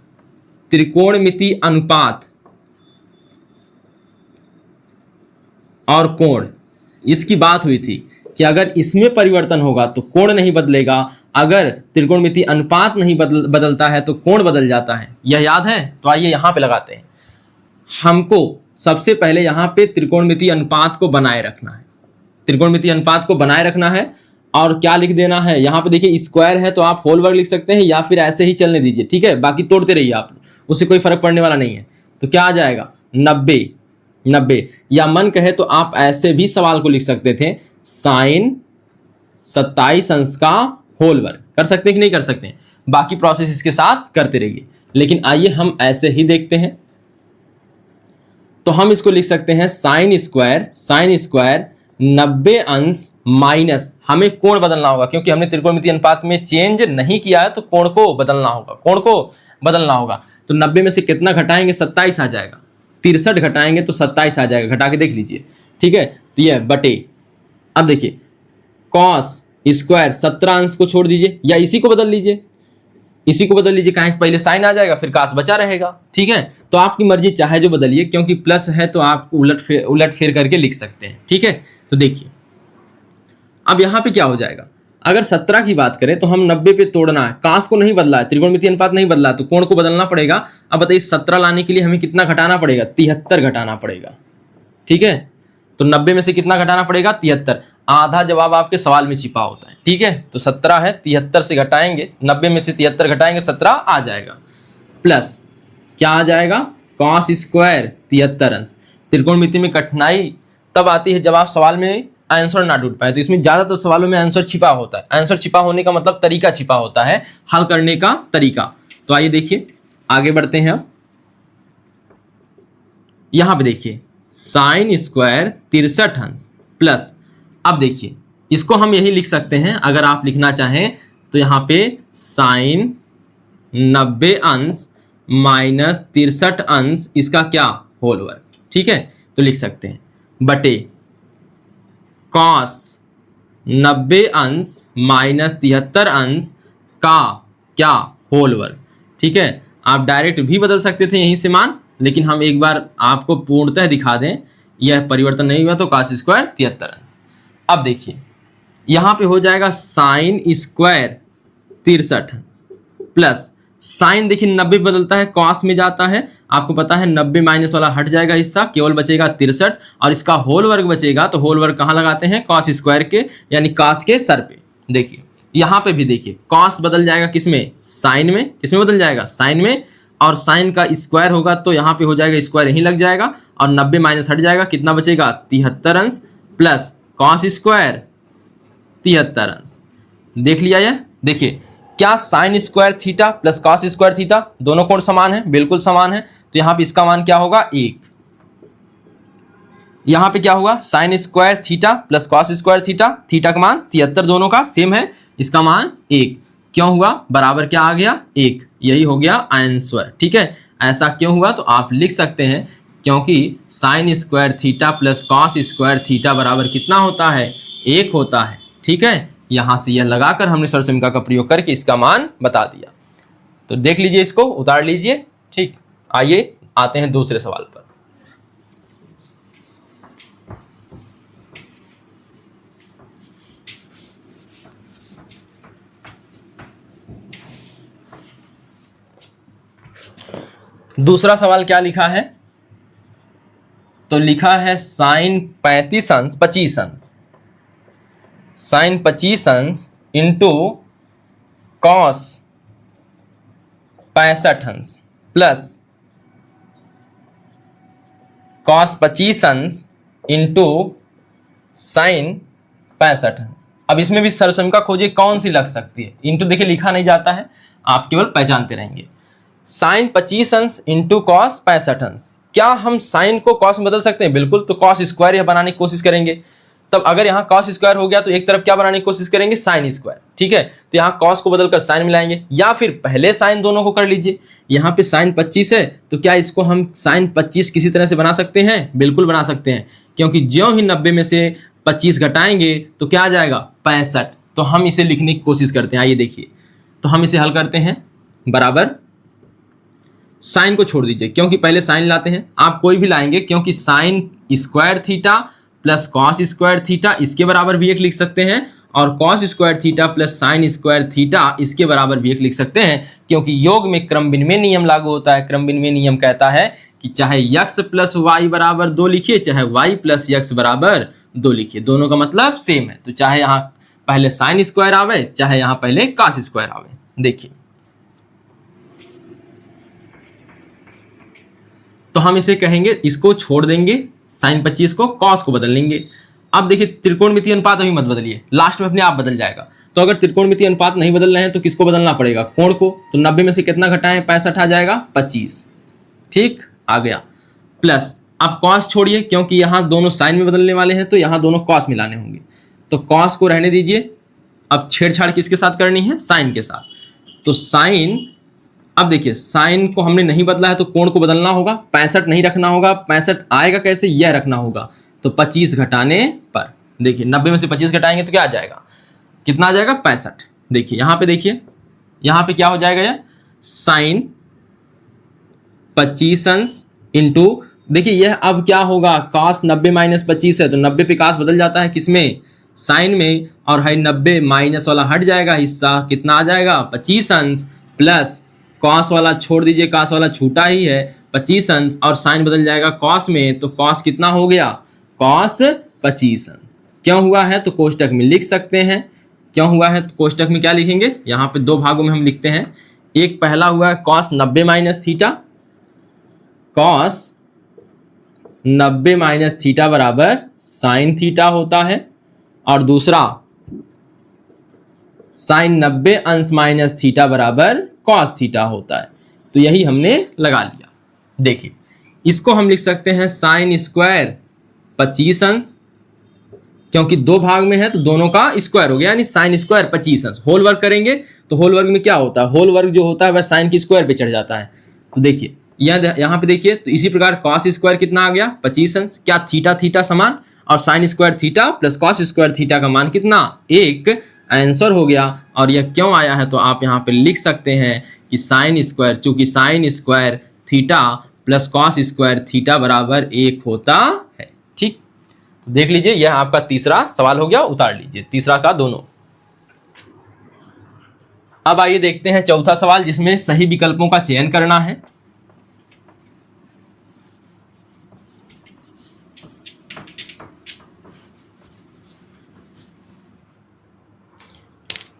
त्रिकोणमिति अनुपात और कोण, इसकी बात हुई थी कि अगर इसमें परिवर्तन होगा तो कोण नहीं बदलेगा, अगर त्रिकोणमिति अनुपात नहीं बदलता है तो कोण बदल जाता है। यह याद है? तो आइए यहाँ पे लगाते हैं। हमको सबसे पहले यहाँ पे त्रिकोणमिति अनुपात को बनाए रखना है, त्रिकोणमिति अनुपात को बनाए रखना है। और क्या लिख देना है यहाँ पे? देखिए स्क्वायर है तो आप होल वर्ग लिख सकते हैं या फिर ऐसे ही चलने दीजिए, ठीक है, बाकी तोड़ते रहिए आप, उससे कोई फर्क पड़ने वाला नहीं है। तो क्या आ जाएगा? 90। या मन कहे तो आप ऐसे भी सवाल को लिख सकते थे, साइन 27 अंश का होल वर्ग। कर सकते हैं कि नहीं कर सकते हैं? बाकी प्रोसेस इसके साथ करते रहिए, लेकिन आइए हम ऐसे ही देखते हैं। तो हम इसको लिख सकते हैं साइन स्क्वायर 90 अंश माइनस, हमें कोण बदलना होगा क्योंकि हमने त्रिकोणमिति अनुपात में चेंज नहीं किया है, तो कोण को बदलना होगा, कोण को बदलना होगा। तो 90 में से कितना घटाएंगे? 27 आ जाएगा। 63 घटाएंगे तो 27 आ जाएगा, घटा के देख लीजिए, ठीक है। तो यह बटे, अब देखिए कॉस स्क्वायर 17 अंश को छोड़ दीजिए या इसी को बदल लीजिए, इसी को बदल लीजिए, कहें पहले साइन आ जाएगा फिर कास बचा रहेगा, ठीक है। तो आपकी मर्जी, चाहे जो बदलिए, क्योंकि प्लस है तो आप उलट फेर करके लिख सकते हैं, ठीक है। तो देखिए अब यहाँ पे क्या हो जाएगा, अगर 17 की बात करें तो हम 90 पे तोड़ना है, कास को नहीं बदला है, त्रिकोणमिति अनुपात नहीं बदला, तो कोण को बदलना पड़ेगा। अब बताइए 17 लाने के लिए हमें कितना घटाना पड़ेगा? 73 घटाना पड़ेगा, ठीक है। तो 90 में से कितना घटाना पड़ेगा? 73। आधा जवाब आपके सवाल में छिपा होता है, ठीक है। तो 17 है, 73 से घटाएंगे, 90 में से 73 घटाएंगे, 17 आ जाएगा। प्लस क्या आ जाएगा? कॉस स्क्वायर 73 अंश। त्रिकोणमिति में कठिनाई तब आती है जब आप सवाल में आंसर ना ढूंढ पाए, तो इसमें ज्यादातर सवालों में आंसर छिपा होता है। आंसर छिपा होने का मतलब तरीका छिपा होता है, हल करने का तरीका। तो आइए देखिए आगे बढ़ते हैं। अब यहां पे देखिए साइन स्क्वायर 63 अंश प्लस, अब देखिए इसको हम यही लिख सकते हैं अगर आप लिखना चाहें तो, यहाँ पे साइन 90 अंश माइनस 63 अंश, इसका क्या? होल वर्ग, ठीक है। तो लिख सकते हैं बटे कॉस 90 अंश माइनस 73 अंश का क्या? होल वर्ग, ठीक है। आप डायरेक्ट भी बदल सकते थे यहीं से मान, लेकिन हम एक बार आपको पूर्णतः दिखा दें, यह परिवर्तन नहीं हुआ तो कॉस स्क्वायर 73 अंश। अब देखिए यहाँ पे हो जाएगा साइन स्क्वायर 63 प्लस साइन, देखिए 90 बदलता है, कॉस में जाता है, आपको पता है 90 माइनस वाला हट जाएगा हिस्सा, केवल बचेगा 63 और इसका होल वर्ग बचेगा। तो होल वर्ग कहाँ लगाते हैं? कॉस स्क्वायर के यानी कॉस के सर पे। देखिए यहाँ पे भी देखिए कॉस बदल जाएगा किसमें? साइन में। किसमें बदल जाएगा? साइन में। और साइन का स्क्वायर होगा तो यहाँ पे हो जाएगा स्क्वायर यहीं लग जाएगा, और 90 माइनस हट जाएगा, कितना बचेगा? 73 अंश प्लस कॉस स्क्वायर 73 अंश। देख लिया यह? देखिए क्या sign square theta plus cos square theta दोनों कोण समान है? बिल्कुल समान है। तो यहाँ पे इसका मान क्या होगा? 1। यहाँ पे क्या हुआ? Sign square theta plus cos square theta, theta का मान 73 दोनों का सेम है, इसका मान 1 क्यों हुआ? बराबर क्या आ गया? 1। यही हो गया आंसर, ठीक है। ऐसा क्यों हुआ? तो आप लिख सकते हैं क्योंकि sign square theta plus cos square theta बराबर कितना होता है? 1 होता है, ठीक है। यहां से यह लगाकर हमने सरसमिका का प्रयोग करके इसका मान बता दिया। तो देख लीजिए, इसको उतार लीजिए, ठीक। आइए आते हैं दूसरे सवाल पर। दूसरा सवाल क्या लिखा है? तो लिखा है साइन 25 अंश साइन 25 अंश इंटू कॉस 65 अंश प्लस कॉस 25 अंश इंटू साइन 65 अंश। अब इसमें भी सरसमिका खोजिए कौन सी लग सकती है। इंटू देखिए लिखा नहीं जाता है, आप केवल पहचानते रहेंगे। साइन 25 अंश इंटू कॉस 65 अंश। क्या हम साइन को कॉस में बदल सकते हैं? बिल्कुल। तो कॉस स्क्वायर यह बनाने की कोशिश करेंगे। तब अगर यहाँ कॉस स्क्वायर हो गया तो एक तरफ क्या बनाने की कोशिश करेंगे? Sine square. ठीक है, तो यहाँ कॉस को बदलकर साइन मिलाएंगे, या फिर पहले साइन दोनों को कर लीजिए। यहाँ पे साइन 25 है, तो क्या इसको हम साइन 25 किसी तरह से बना सकते हैं? बिल्कुल बना सकते हैं, क्योंकि ज्यों ही 90 में से 25 घटाएंगे तो क्या आ जाएगा? 65। तो हम इसे लिखने की कोशिश करते हैं। आइए देखिए, तो हम इसे हल करते हैं। बराबर साइन को छोड़ दीजिए, क्योंकि पहले साइन लाते हैं। आप कोई भी लाएंगे, क्योंकि sign square theta plus cos square theta इसके बराबर भी एक लिख सकते हैं, और cos square theta plus sign square theta इसके बराबर भी एक लिख सकते हैं, क्योंकि योग में क्रम विनिमय नियम लागू होता है। क्रम विनिमय नियम कहता है कि चाहे x प्लस वाई बराबर 2 लिखिए, चाहे y प्लस x बराबर 2 लिखिए, दोनों का मतलब सेम है। तो चाहे यहाँ पहले साइन स्क्वायर आवे, चाहे यहाँ पहले कॉस स्क्वायर आवे। देखिए, तो हम इसे कहेंगे, इसको छोड़ देंगे, साइन 25 को कॉस को बदल लेंगे। अब देखिए, त्रिकोणमितीय अनुपात अभी मत बदलिए, लास्ट में अपने आप बदल जाएगा। तो अगर त्रिकोणमितीय अनुपात नहीं बदल रहे हैं तो किसको बदलना पड़ेगा? कोण को। तो 90 में से कितना घटाएं? 65 आ जाएगा 25। ठीक, आ गया। प्लस अब कॉस छोड़िए, क्योंकि यहाँ दोनों साइन में बदलने वाले हैं, तो यहाँ दोनों कॉस मिलाने होंगे। तो कॉस को रहने दीजिए। अब छेड़छाड़ किसके साथ करनी है? साइन के साथ। तो साइन, अब देखिए, साइन को हमने नहीं बदला है तो कोण को बदलना होगा। 65 नहीं रखना होगा। 65 आएगा कैसे? यह रखना होगा। तो 25 घटाने पर, देखिए 90 में से 25 घटाएंगे तो क्या आ जाएगा? कितना आ जाएगा? 65। देखिए यहाँ पे, देखिए यहाँ पे क्या हो जाएगा? यह साइन 25 अंश इंटू, देखिए यह अब क्या होगा? कॉस 90 माइनस 25 है, तो 90 पे कॉस बदल जाता है किसमें? साइन में। और है 90 माइनस वाला हट जाएगा, हिस्सा कितना आ जाएगा? 25 अंश, प्लस कॉस वाला छोड़ दीजिए, कॉस वाला छूटा ही है, 25 अंश, और साइन बदल जाएगा कॉस में। तो कॉस कितना हो गया? कॉस 25 अंश। क्यों हुआ है तो कोष्टक में लिख सकते हैं। क्यों हुआ है तो कोष्टक में क्या लिखेंगे? यहाँ पे दो भागों में हम लिखते हैं। एक पहला हुआ है cos 90 minus theta, cos 90 minus theta बराबर साइन थीटा होता है, और दूसरा साइन 90 अंश माइनस थीटा बराबर कॉस थीटा होता है। तो यही हमने लगा लिया। देखिए, इसको हम लिख सकते हैं साइन स्क्वायर 25 अंश, क्योंकि दो भाग में है तो दोनों का स्क्वायर हो गया, यानी साइन स्क्वायर 25 अंश। होल वर्ग करेंगे तो होल वर्ग में क्या होता है? होल वर्ग जो होता है वह साइन की स्क्वायर पे चढ़ जाता है। तो देखिए यहाँ पे देखिए, तो इसी प्रकार कॉस स्क्वायर कितना आ गया? 25 अंश। क्या थीटा थीटा समान, और sign square theta plus cos square theta का मान कितना? 1। आंसर हो गया। और यह क्यों आया है तो आप यहाँ पे लिख सकते हैं कि साइन स्क्वायर, चूंकि sign square theta plus cos square theta बराबर 1 होता है। ठीक, तो देख लीजिए, यह आपका तीसरा सवाल हो गया। उतार लीजिए तीसरा का दोनों। अब आइए देखते हैं चौथा सवाल, जिसमें सही विकल्पों का चयन करना है।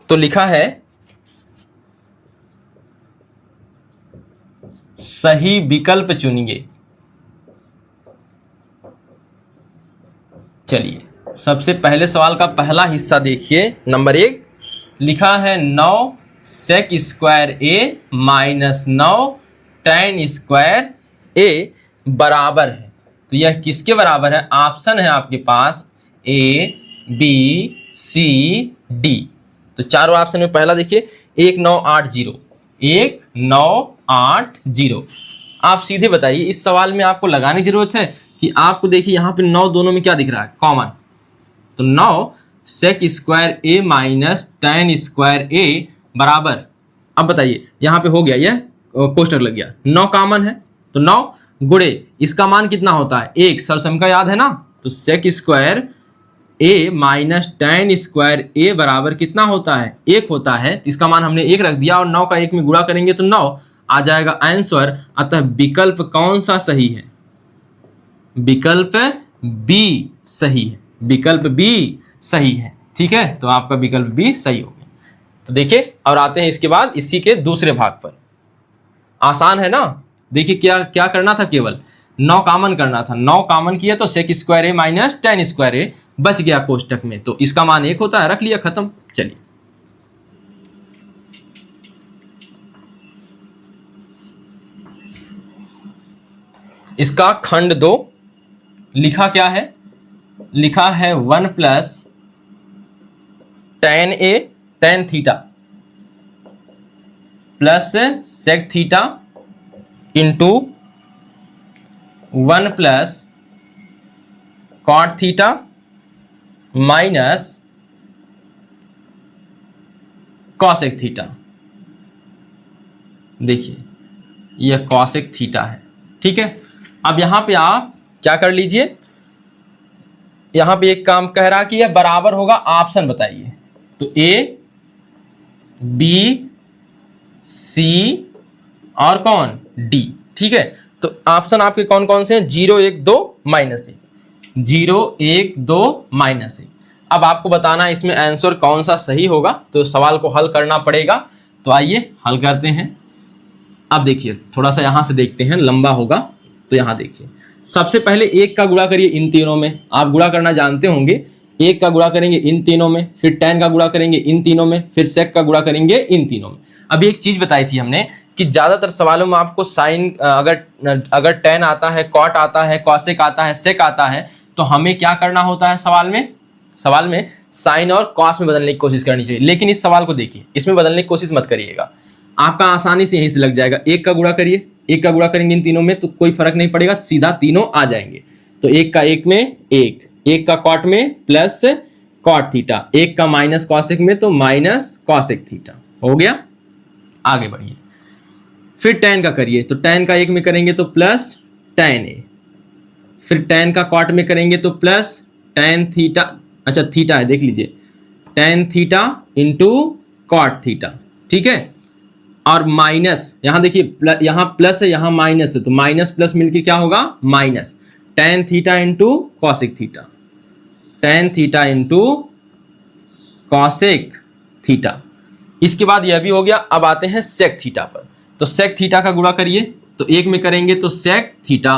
तो लिखा है सही विकल्प चुनिए। चलिए, सबसे पहले सवाल का पहला हिस्सा देखिए। नंबर 1 लिखा है 9 सेक square A minus 9 tan square A बराबर है। तो यह किसके बराबर है? ऑप्शन है आपके पास A, B, C, D। तो चारों ऑप्शन में पहला देखिए 1980, 1980। आप सीधे बताइए, इस सवाल में आपको लगाने की जरूरत है कि आपको देखिए यहाँ पे 9 दोनों में क्या दिख रहा है? कॉमन। तो 9 सेक square A minus tan square A बराबर, अब बताइए यहाँ पे हो गया, यह कोष्टक लग गया, 9 कॉमन है, तो 9 गुणे इसका मान कितना होता है? 1। सरसम का याद है ना? तो सेक square A minus tan square A बराबर कितना होता है? 1 होता है। तो इसका मान हमने 1 रख दिया, और 9 का 1 में गुणा करेंगे तो 9 आ जाएगा आंसर। अतः विकल्प कौन सा सही है? विकल्प बी सही है। विकल्प बी सही है। ठीक है, तो आपका विकल्प बी सही हो गया। तो देखिए, और आते हैं इसके बाद इसी के दूसरे भाग पर। आसान है ना? देखिए क्या क्या करना था, केवल 9 कॉमन करना था। 9 कॉमन किया तो सेक square A minus tan square ए बच गया कोष्टक में, तो इसका मान 1 होता है, रख लिया, खत्म। चलिए इसका खंड 2 लिखा क्या है, लिखा है 1 plus tan A tan theta plus sec theta into 1 plus cot theta minus cosec theta. देखिए यह cosec थीटा है, ठीक है। अब यहां पे आप क्या कर लीजिए, यहां पे एक काम कह रहा कि यह बराबर होगा, ऑप्शन बताइए। तो A B C और कौन D, ठीक है। तो ऑप्शन आपके कौन कौन से हैं, 0 1 2 -1, 0 1 2 -1। अब आपको बताना है इसमें आंसर कौन सा सही होगा, तो सवाल को हल करना पड़ेगा। तो आइए हल करते हैं। अब देखिए थोड़ा सा यहां से देखते हैं, लंबा होगा। तो यहां देखिए सबसे पहले 1 का गुणा करिए इन तीनों में, आप गुणा करना जानते होंगे। 1 का गुणा करेंगे इन तीनों में, फिर tan का गुणा करेंगे इन तीनों में, फिर sec का गुणा करेंगे इन तीनों में। अभी एक चीज बताई थी हमने कि ज्यादातर सवालों में आपको साइन अगर tan आता है, cot आता है, cosec आता है, sec आता है, तो हमें क्या करना होता है, सवाल में साइन और कॉस में बदलने की कोशिश करनी चाहिए। लेकिन इस सवाल को देखिए, इसमें बदलने की कोशिश मत करिएगा, आपका आसानी से यहीं से लग जाएगा। 1 का गुणा करिए, 1 का गुणा करेंगे इन तीनों में तो कोई फर्क नहीं पड़ेगा, सीधा तीनों आ जाएंगे। तो 1 का 1 में 1 का कॉट में प्लस कॉट थीटा, 1 का माइनस कॉसेक में तो माइनस कॉसेक थीटा हो गया। आगे बढ़िए, फिर tan का करिए, तो tan का 1 में करेंगे तो प्लस tan A, फिर tan का कॉट में करेंगे तो प्लस tan थीटा, अच्छा थीटा है देख लीजिए, tan theta into cot theta, ठीक है। और माइनस यहां देखिए, यहां प्लस है यहां माइनस है, तो माइनस प्लस मिलके क्या होगा, minus tan theta into cosec theta, tan theta into cosec theta. इसके बाद यह भी हो गया। अब आते हैं sec थीटा पर, तो sec थीटा का गुणा करिए, तो 1 में करेंगे तो sec थीटा।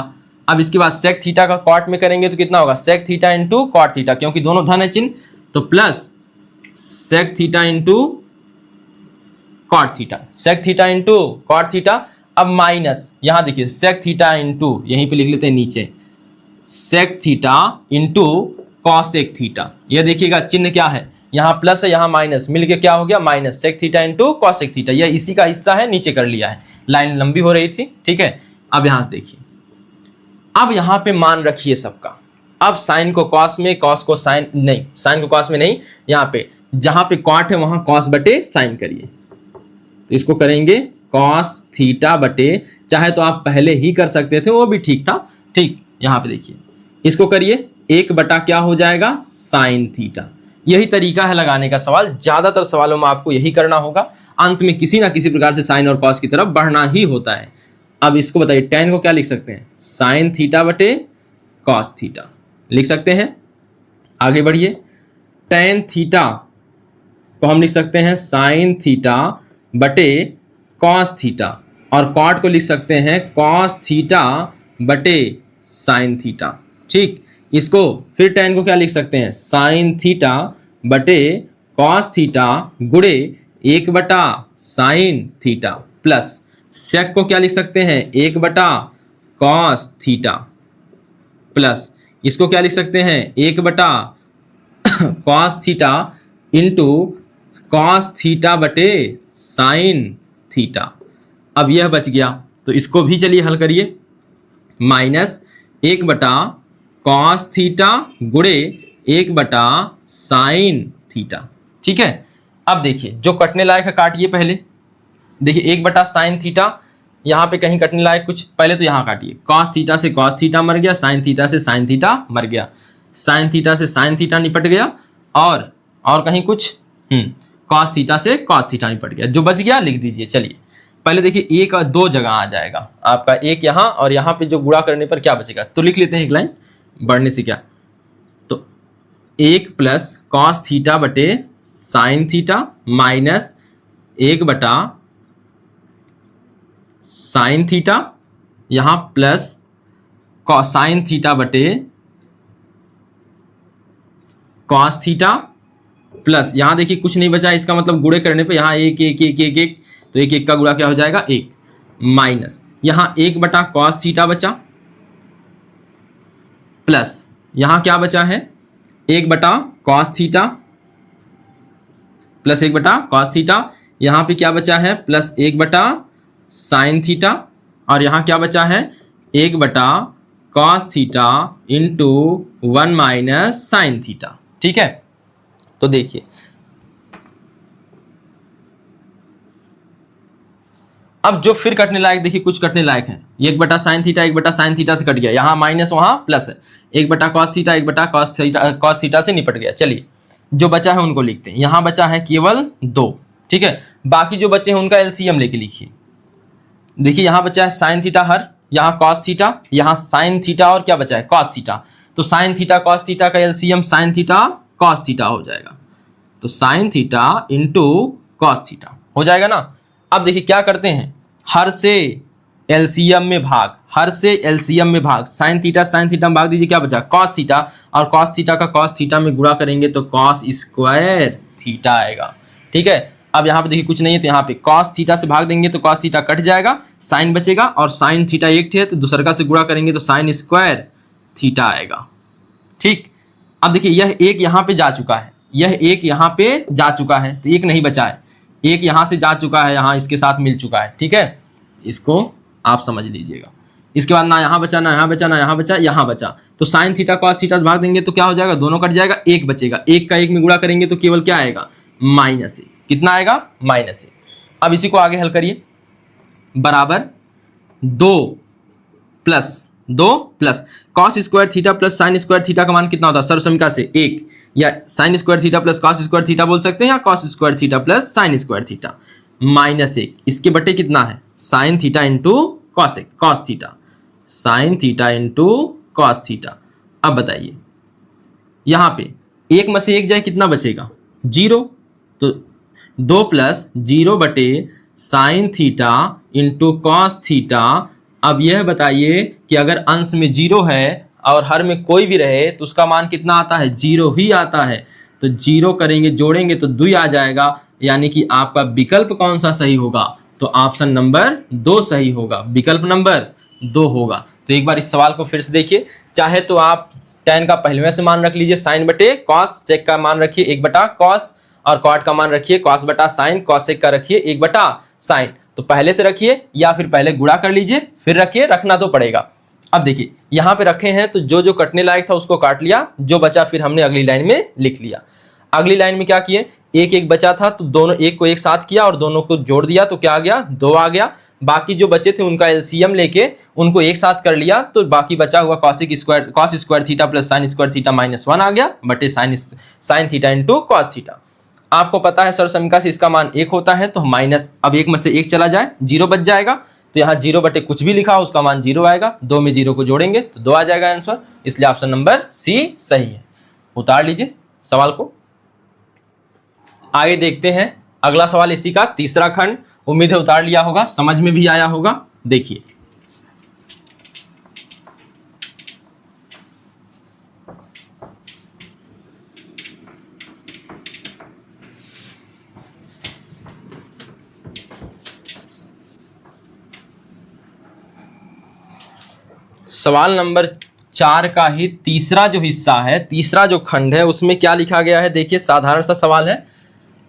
अब इसके बाद sec थीटा का कॉट में करेंगे तो कितना होगा, sec theta into cot theta, क्योंकि दोनों धन है चिन्ह, तो plus sec theta into cot theta, sec theta into cot theta. अब माइनस यहां देखिए sec थीटा इंटू, यहीं पे लिख लेते हैं नीचे, sec theta into cosec theta. यह देखिएगा चिन्ह क्या है, यहाँ प्लस है यहाँ माइनस, मिलके क्या हो गया, minus sec theta into cosec theta. यह इसी का हिस्सा है, नीचे कर लिया है, लाइन लंबी हो रही थी, ठीक है। अब यहां से देखिए, अब यहाँ पे मान रखिए सबका। अब साइन को कॉस में, कॉस को साइन नहीं, साइन को कॉस में नहीं, यहाँ पे जहां पे कॉट है वहां कॉस बटे साइन करिए, तो इसको करेंगे कॉस थीटा बटे, चाहे तो आप पहले ही कर सकते थे वो भी ठीक था, ठीक। यहाँ पे देखिए इसको करिए, 1 बटा क्या हो जाएगा, साइन थीटा। यही तरीका है लगाने का सवाल, ज्यादातर सवालों में आपको यही करना होगा। अंत में किसी ना किसी प्रकार से साइन और कॉस की तरफ बढ़ना ही होता है। अब इसको बताइए, tan को क्या लिख सकते हैं, साइन थीटा बटे कॉस थीटा लिख सकते हैं। आगे बढ़िए, tan थीटा को हम लिख सकते हैं साइन थीटा बटे कॉस थीटा, और कॉट को लिख सकते हैं कॉस थीटा बटे साइन थीटा, ठीक। इसको फिर tan को क्या लिख सकते हैं, साइन थीटा बटे कॉस थीटा गुणे 1 बटा साइन थीटा, प्लस sec को क्या लिख सकते हैं, 1 बटा कॉस थीटा, प्लस इसको क्या लिख सकते हैं, 1 बटा cos theta into cos theta बटे साइन थीटा। अब यह बच गया, तो इसको भी चलिए हल करिए, माइनस 1 बटा कॉस थीटा गुणे 1 बटा साइन थीटा, ठीक है। अब देखिए जो कटने लायक है काटिए पहले, देखिए 1 बटा साइन थीटा, यहाँ पे कहीं कटने लायक कुछ, पहले तो यहाँ काटिए, कॉस थीटा से कॉस थीटा मर गया, साइन थीटा से साइन थीटा मर गया, साइन थीटा से साइन थीटा निपट गया, और कहीं कुछ, कॉस थीटा से कॉस थीटा निपट गया। जो बच गया लिख दीजिए। चलिए पहले देखिए, 1 और 2 जगह आ जाएगा आपका, 1 यहाँ और यहाँ पे जो गुणा करने पर क्या बचेगा, तो लिख लेते हैं एक लाइन, बढ़ने से क्या, तो 1 प्लस कॉस थीटा बटे साइन थीटा माइनस 1 बटा साइन थीटा, यहां प्लस साइन थीटा बटे कॉस थीटा, प्लस यहां देखिए कुछ नहीं बचा, इसका मतलब गुणे करने पे यहाँ 1 1 1 1 1, तो 1 1 का गुणा क्या हो जाएगा 1, माइनस यहाँ 1 बटा कॉस थीटा बचा, प्लस यहाँ क्या बचा है 1/cos theta plus 1/cos theta, यहाँ पे क्या बचा है प्लस 1/sin थीटा, और यहाँ क्या बचा है 1/cos theta into 1 minus sine theta. ठीक है, तो देखिए अब जो फिर कटने लायक, देखिए कुछ कटने लायक है, 1/sin थीटा 1/sin थीटा से कट गया, यहाँ माइनस वहाँ प्लस है, 1/cos थीटा 1/cos थीटा से निपट गया। चलिए जो बचा है उनको लिखते हैं, यहाँ बचा है केवल 2। ठीक है, बाकी जो बचे हैं उनका एलसीएम लेके लिखिए। देखिए यहाँ बचा है साइन थीटा हर, यहाँ cos थीटा, यहाँ साइन थीटा, और क्या बचा है cos थीटा। तो साइन थीटा cos थीटा का LCM sine theta cos theta हो जाएगा, तो sign theta into cos theta हो जाएगा ना। अब देखिए क्या करते हैं, हर से एलसीएम में भाग, हर से एलसीएम में भाग, साइन थीटा में भाग दीजिए, क्या बचा cos थीटा, और cos थीटा का cos थीटा में गुणा करेंगे तो cos स्क्वायर थीटा आएगा। ठीक है, अब यहाँ पे देखिए कुछ नहीं है, तो यहाँ पे cos थीटा से भाग देंगे तो cos थीटा कट जाएगा, साइन बचेगा, और साइन थीटा एक है तो दूसरा से गुणा करेंगे तो साइन स्क्वायर थीटा आएगा। ठीक, अब देखिए यह एक यहाँ पे जा चुका है, यह एक यहाँ पे जा चुका है, तो एक नहीं बचा है, एक यहाँ से जा चुका है, यहाँ इसके साथ मिल चुका है। ठीक है, इसको आप समझ लीजिएगा। इसके बाद ना यहाँ बचा, ना यहाँ बचा, ना यहाँ बचा, यहाँ बचा, तो साइन थीटा cos थीटा से भाग देंगे तो क्या हो जाएगा, दोनों कट जाएगा, एक बचेगा, एक का एक में गुणा करेंगे तो केवल क्या आएगा -1। कितना आएगा -1। अब इसी को आगे हल करिए, बराबर 2 plus cos square theta plus sign square theta का मान कितना होता है सर्व समीकरण से 1, या sign square theta plus cos square theta बोल सकते हैं, या cos square theta plus sign square theta, -1 इसके बटे कितना है sine theta into cos theta, sign theta into cos theta. अब बताइए यहाँ पे एक में से एक जाए कितना बचेगा 0, तो 2 प्लस 0 बटे sine theta into cos theta. अब यह बताइए कि अगर अंश में 0 है और हर में कोई भी रहे तो उसका मान कितना आता है 0 ही आता है, तो 0 करेंगे जोड़ेंगे तो 2 आ जाएगा, यानी कि आपका विकल्प कौन सा सही होगा, तो ऑप्शन नंबर 2 सही होगा, विकल्प नंबर 2 होगा। तो एक बार इस सवाल को फिर से देखिए, चाहे तो आप tan का पहलवें से मान रख लीजिए साइन बटे कॉस, सेक का मान रखिए 1/cos, और कॉट का मान रखिए cos बटा साइन, कॉस सेक का रखिए 1/sin। तो पहले से रखिए या फिर पहले गुणा कर लीजिए फिर रखिए, रखना तो पड़ेगा। अब देखिए यहाँ पे रखे हैं तो जो जो कटने लायक था उसको काट लिया, जो बचा फिर हमने अगली लाइन में लिख लिया। अगली लाइन में क्या किए, एक बचा था तो दोनों एक को एक साथ किया और दोनों को जोड़ दिया तो क्या आ गया 2 आ गया। बाकी जो बचे थे उनका एलसीएम लेके उनको एक साथ कर लिया तो बाकी बचा हुआ cos square theta plus sign square theta -1 आ गया बटे sine theta into cos theta. आपको पता है सर्व समीकरण से इसका मान 1 होता है, तो माइनस, अब 1 में से 1 चला जाए 0 बच जाएगा, तो यहाँ 0 बटे कुछ भी लिखा हो उसका मान 0 आएगा, 2 में 0 को जोड़ेंगे तो 2 आ जाएगा आंसर, इसलिए ऑप्शन नंबर सी सही है। उतार लीजिए सवाल को, आगे देखते हैं अगला सवाल इसी का तीसरा खंड। उम्मीद है उतार लिया होगा, समझ में भी आया होगा। देखिए सवाल नंबर 4 का ही तीसरा जो हिस्सा है, तीसरा जो खंड है उसमें क्या लिखा गया है। देखिए साधारण सा सवाल है,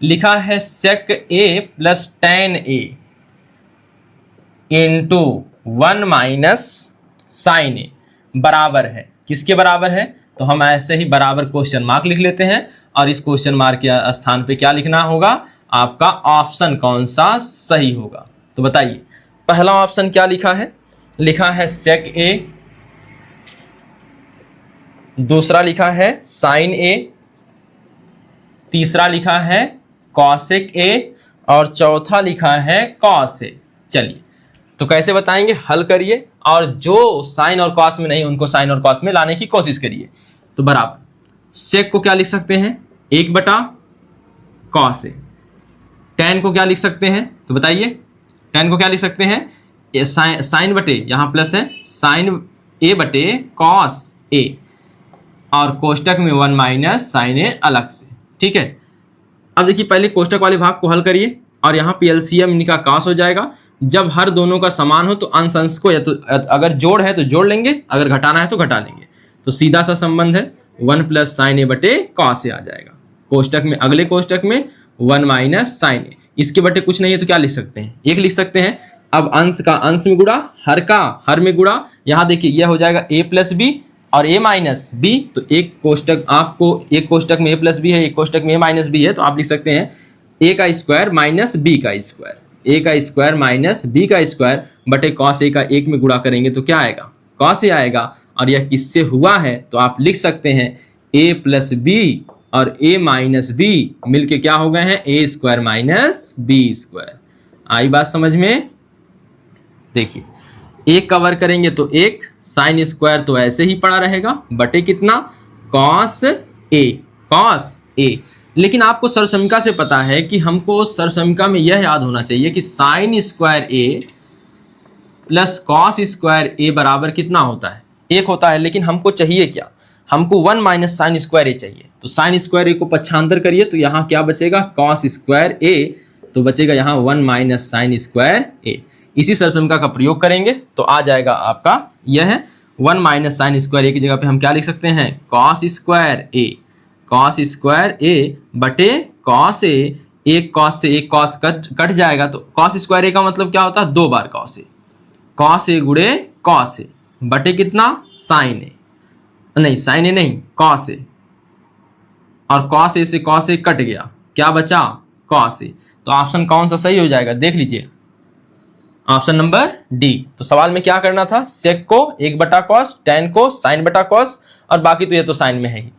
लिखा है sec a plus tan a into 1 minus sine A बराबर है, किसके बराबर है, तो हम ऐसे ही बराबर क्वेश्चन मार्क लिख लेते हैं और इस क्वेश्चन मार्क के स्थान पे क्या लिखना होगा, आपका ऑप्शन कौन सा सही होगा। तो बताइए पहला ऑप्शन क्या लिखा है, लिखा है sec a, दूसरा लिखा है साइन ए, तीसरा लिखा है cosec a और चौथा लिखा है cos a। चलिए तो कैसे बताएंगे, हल करिए और जो साइन और कॉस में नहीं उनको साइन और कॉस में लाने की कोशिश करिए। तो बराबर सेक को क्या लिख सकते हैं 1/cos a, tan को क्या लिख सकते हैं, तो बताइए tan को क्या लिख सकते हैं, साइन बटे यहाँ प्लस है साइन a बटे cos a और कोष्टक में 1 माइनस साइन ए अलग से। ठीक है, अब देखिए पहले कोष्टक वाले भाग को हल करिए और यहाँ पे एलसीएम इनका कास हो जाएगा। जब हर दोनों का समान हो तो अंश अंश को या तो अगर जोड़ है तो जोड़ लेंगे, अगर घटाना है तो घटा लेंगे। तो सीधा सा संबंध है 1 प्लस साइन ए बटे कॉस ए आ जाएगा। कोष्टक में, अगले कोष्टक में 1 माइनस साइन ए, इसके बटे कुछ नहीं है तो क्या लिख सकते हैं, 1 लिख सकते हैं। अब अंश का अंश में गुणा, हर का हर में गुणा। यहाँ देखिए यह हो जाएगा a प्लस बी और a माइनस बी, तो एक कोष्टक आपको, एक कोष्टक में a प्लस बी है, एक कोष्टक में a माइनस बी है, तो आप लिख सकते हैं a का स्क्वायर माइनस b का स्क्वायर, a का स्क्वायर माइनस b का स्क्वायर बटे कॉस a का 1 में गुणा करेंगे तो क्या आएगा, कॉस a आएगा। और यह किससे हुआ है तो आप लिख सकते हैं a प्लस बी और a माइनस बी मिलके क्या हो गए हैं, a square minus b square. आई बात समझ में। देखिए एक कवर करेंगे तो एक, साइन स्क्वायर तो ऐसे ही पड़ा रहेगा बटे कितना, कॉस ए, कॉस ए। लेकिन आपको सरसमीका से पता है कि हमको सरसमीका में यह याद होना चाहिए कि sine square A plus cos square A बराबर कितना होता है, 1 होता है। लेकिन हमको चाहिए क्या, हमको 1 माइनस साइन स्क्वायर ए चाहिए। तो साइन स्क्वायर ए को पक्षांतर करिए तो यहाँ क्या बचेगा, कॉस स्क्वायर ए, तो बचेगा यहाँ 1 माइनस साइन स्क्वायर ए। इसी सरसमीका का प्रयोग करेंगे तो आ जाएगा आपका यह 1 माइनस साइन स्क्वायर ए की जगह पे हम क्या लिख सकते हैं, कॉस स्क्वायर ए, कॉस स्क्वायर ए बटे कॉस ए। एक कॉस से एक कॉस कट जाएगा, तो कॉस स्क्वायर ए का मतलब क्या होता है, 2 बार कॉस ए, कॉस ए गुणे कॉस ए बटे कितना, साइन ए, नहीं साइन ए नहीं, कॉस ए, और कॉस ए से कॉस ए कट गया, क्या बचा, कॉस ए। तो ऑप्शन कौन सा सही हो जाएगा, देख लीजिए ऑप्शन नंबर डी। तो सवाल में क्या करना था, सेक को 1 बटा कॉस, टेन को साइन बटा कॉस, और बाकी तो ये तो साइन में है ही।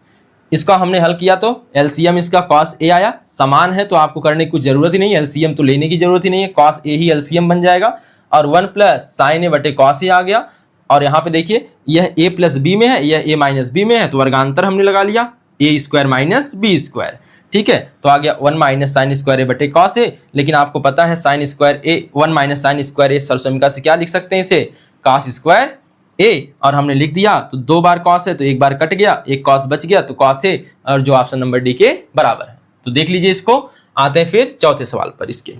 इसका हमने हल किया तो एलसीएम इसका कॉस ए आया, समान है तो आपको करने की कुछ जरूरत ही नहीं है, एलसीएम तो लेने की जरूरत ही नहीं है, कॉस ए ही एलसीएम बन जाएगा। और 1 प्लस साइन ए बटे कॉस ए आ गया। और यहाँ पे देखिए यह a प्लस बी में है, यह a माइनस बी में है, तो वर्गांतर हमने लगा लिया, a square minus B square. ठीक है, तो आ गया 1 माइनस साइन स्क्वायर ए बटे कॉस ए। लेकिन आपको पता है साइन स्क्वायर ए, 1 माइनस साइन स्क्वायर ए सरसमीका से क्या लिख सकते हैं इसे, कॉस स्क्वायर ए, और हमने लिख दिया तो 2 बार कॉस है तो 1 बार कट गया, 1 कॉस बच गया तो कॉस ए, और जो ऑप्शन नंबर डी के बराबर है। तो देख लीजिए इसको। आते हैं फिर चौथे सवाल पर इसके।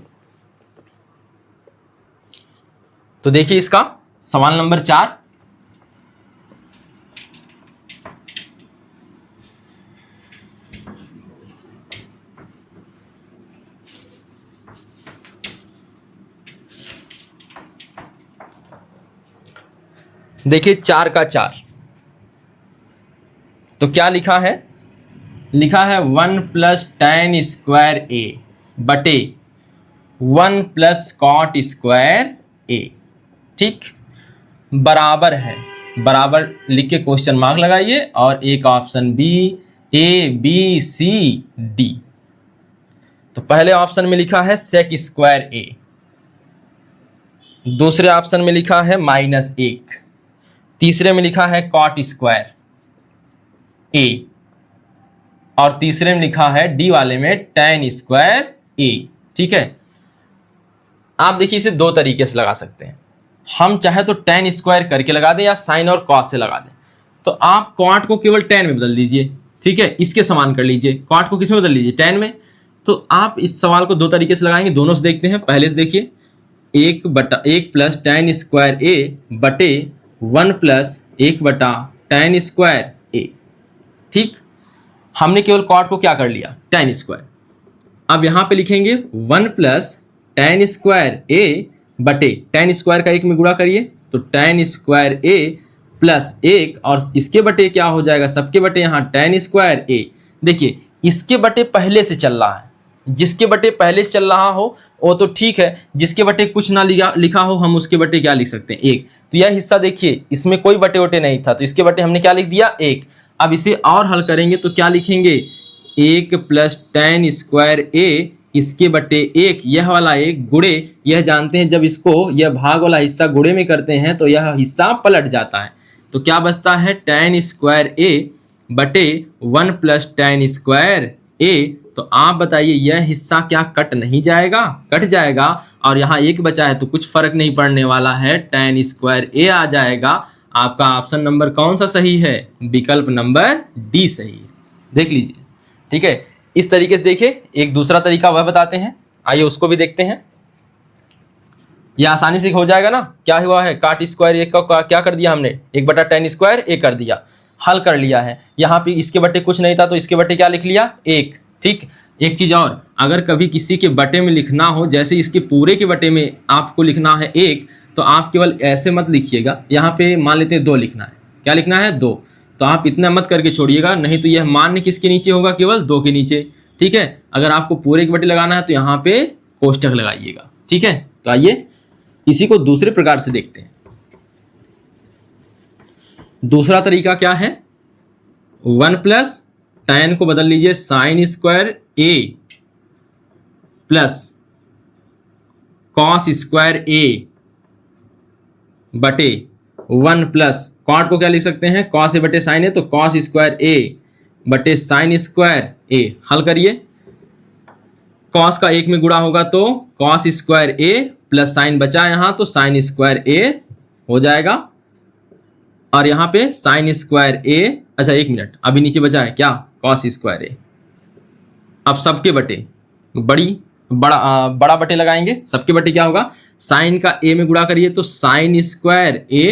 तो देखिए इसका सवाल नंबर 4। देखिए 4 का 4, तो क्या लिखा है, लिखा है 1 प्लस टैन स्क्वायर ए बटे 1 प्लस कॉट स्क्वायर ए। ठीक, बराबर है, बराबर लिख के क्वेश्चन मार्क लगाइए और एक option B, A B C D. तो पहले ऑप्शन में लिखा है सेक स्क्वायर ए, दूसरे ऑप्शन में लिखा है -1, तीसरे में लिखा है कॉट स्क्वायर ए, और तीसरे में लिखा है डी वाले में टैन स्क्वायर ए। ठीक है, आप देखिए इसे 2 तरीके से लगा सकते हैं। हम चाहे तो टैन स्क्वायर करके लगा दें या साइन और कॉस से लगा दें। तो आप कॉट को केवल टैन में बदल दीजिए, ठीक है, इसके समान कर लीजिए। कॉट को किस में बदल लीजिए, टैन में। तो आप इस सवाल को 2 तरीके से लगाएंगे, दोनों से देखते हैं। पहले से देखिए 1 प्लस टैन स्क्वायर ए बटे 1 प्लस 1 बटा टैन स्क्वायर ए। ठीक, हमने केवल कॉट को क्या कर लिया, टैन स्क्वायर। अब यहाँ पे लिखेंगे 1 प्लस टैन स्क्वायर ए बटे टैन स्क्वायर का 1 में गुणा करिए तो टैन स्क्वायर ए प्लस 1, और इसके बटे क्या हो जाएगा, सबके बटे यहाँ टैन स्क्वायर ए। देखिए इसके बटे पहले से चल रहा है, जिसके बटे पहले से चल रहा हो वो तो ठीक है, जिसके बटे कुछ ना लिखा हो हम उसके बटे क्या लिख सकते हैं, 1। तो यह हिस्सा देखिए इसमें कोई बटे वटे नहीं था, तो इसके बटे हमने क्या लिख दिया, 1। अब इसे और हल करेंगे तो क्या लिखेंगे, 1 प्लस टैन स्क्वायर ए, इसके बटे 1, यह वाला 1 गुणे, यह जानते हैं जब इसको यह भाग वाला हिस्सा गुणे में करते हैं तो यह हिस्सा पलट जाता है। तो क्या बचता है, टैन स्क्वायर ए बटे 1 प्लस टैन स्क्वायर ए। तो आप बताइए यह हिस्सा क्या कट नहीं जाएगा, कट जाएगा, और यहाँ 1 बचा है तो कुछ फर्क नहीं पड़ने वाला है, टैन स्क्वायर ए आ जाएगा। आपका ऑप्शन नंबर कौन सा सही है, विकल्प नंबर डी सही है। देख लीजिए, ठीक है। इस तरीके से देखिए, एक दूसरा तरीका वह बताते हैं, आइए उसको भी देखते हैं। यह आसानी से हो जाएगा ना। क्या हुआ है, काट स्क्वायर ए का क्या कर दिया हमने, 1 बटा टैन स्क्वायर ए कर दिया। हल कर लिया है। यहाँ पे इसके बटे कुछ नहीं था तो इसके बटे क्या लिख लिया, 1। ठीक, एक चीज और, अगर कभी किसी के बटे में लिखना हो, जैसे इसके पूरे के बटे में आपको लिखना है 1, तो आप केवल ऐसे मत लिखिएगा, यहाँ पे मान लेते हैं 2 लिखना है। क्या लिखना है, 2। तो आप इतना मत करके छोड़िएगा, नहीं तो यह मान्य किसके नीचे होगा, केवल 2 के नीचे। ठीक है, अगर आपको पूरे के बटे लगाना है तो यहाँ पे कोष्टक लगाइएगा। ठीक है, तो आइए इसी को दूसरे प्रकार से देखते हैं। दूसरा तरीका क्या है, 1 प्लस tan को बदल लीजिए sine square a plus cos square a बटे 1 प्लस कॉट को क्या लिख सकते हैं, कॉस a बटे साइन a, तो कॉस स्क्वायर a बटे साइन स्क्वायर a। हल करिए, कॉस का 1 में गुणा होगा तो cos square a plus sign बचा यहां तो साइन स्क्वायर a हो जाएगा, और यहाँ पे साइन स्क्वायर a, अच्छा 1 मिनट, अभी नीचे बचा है क्या, कॉस स्क्वायर a। अब सबके बटे बड़ा बटे लगाएंगे, सबके बटे क्या होगा, साइन का a में गुणा करिए तो sine square a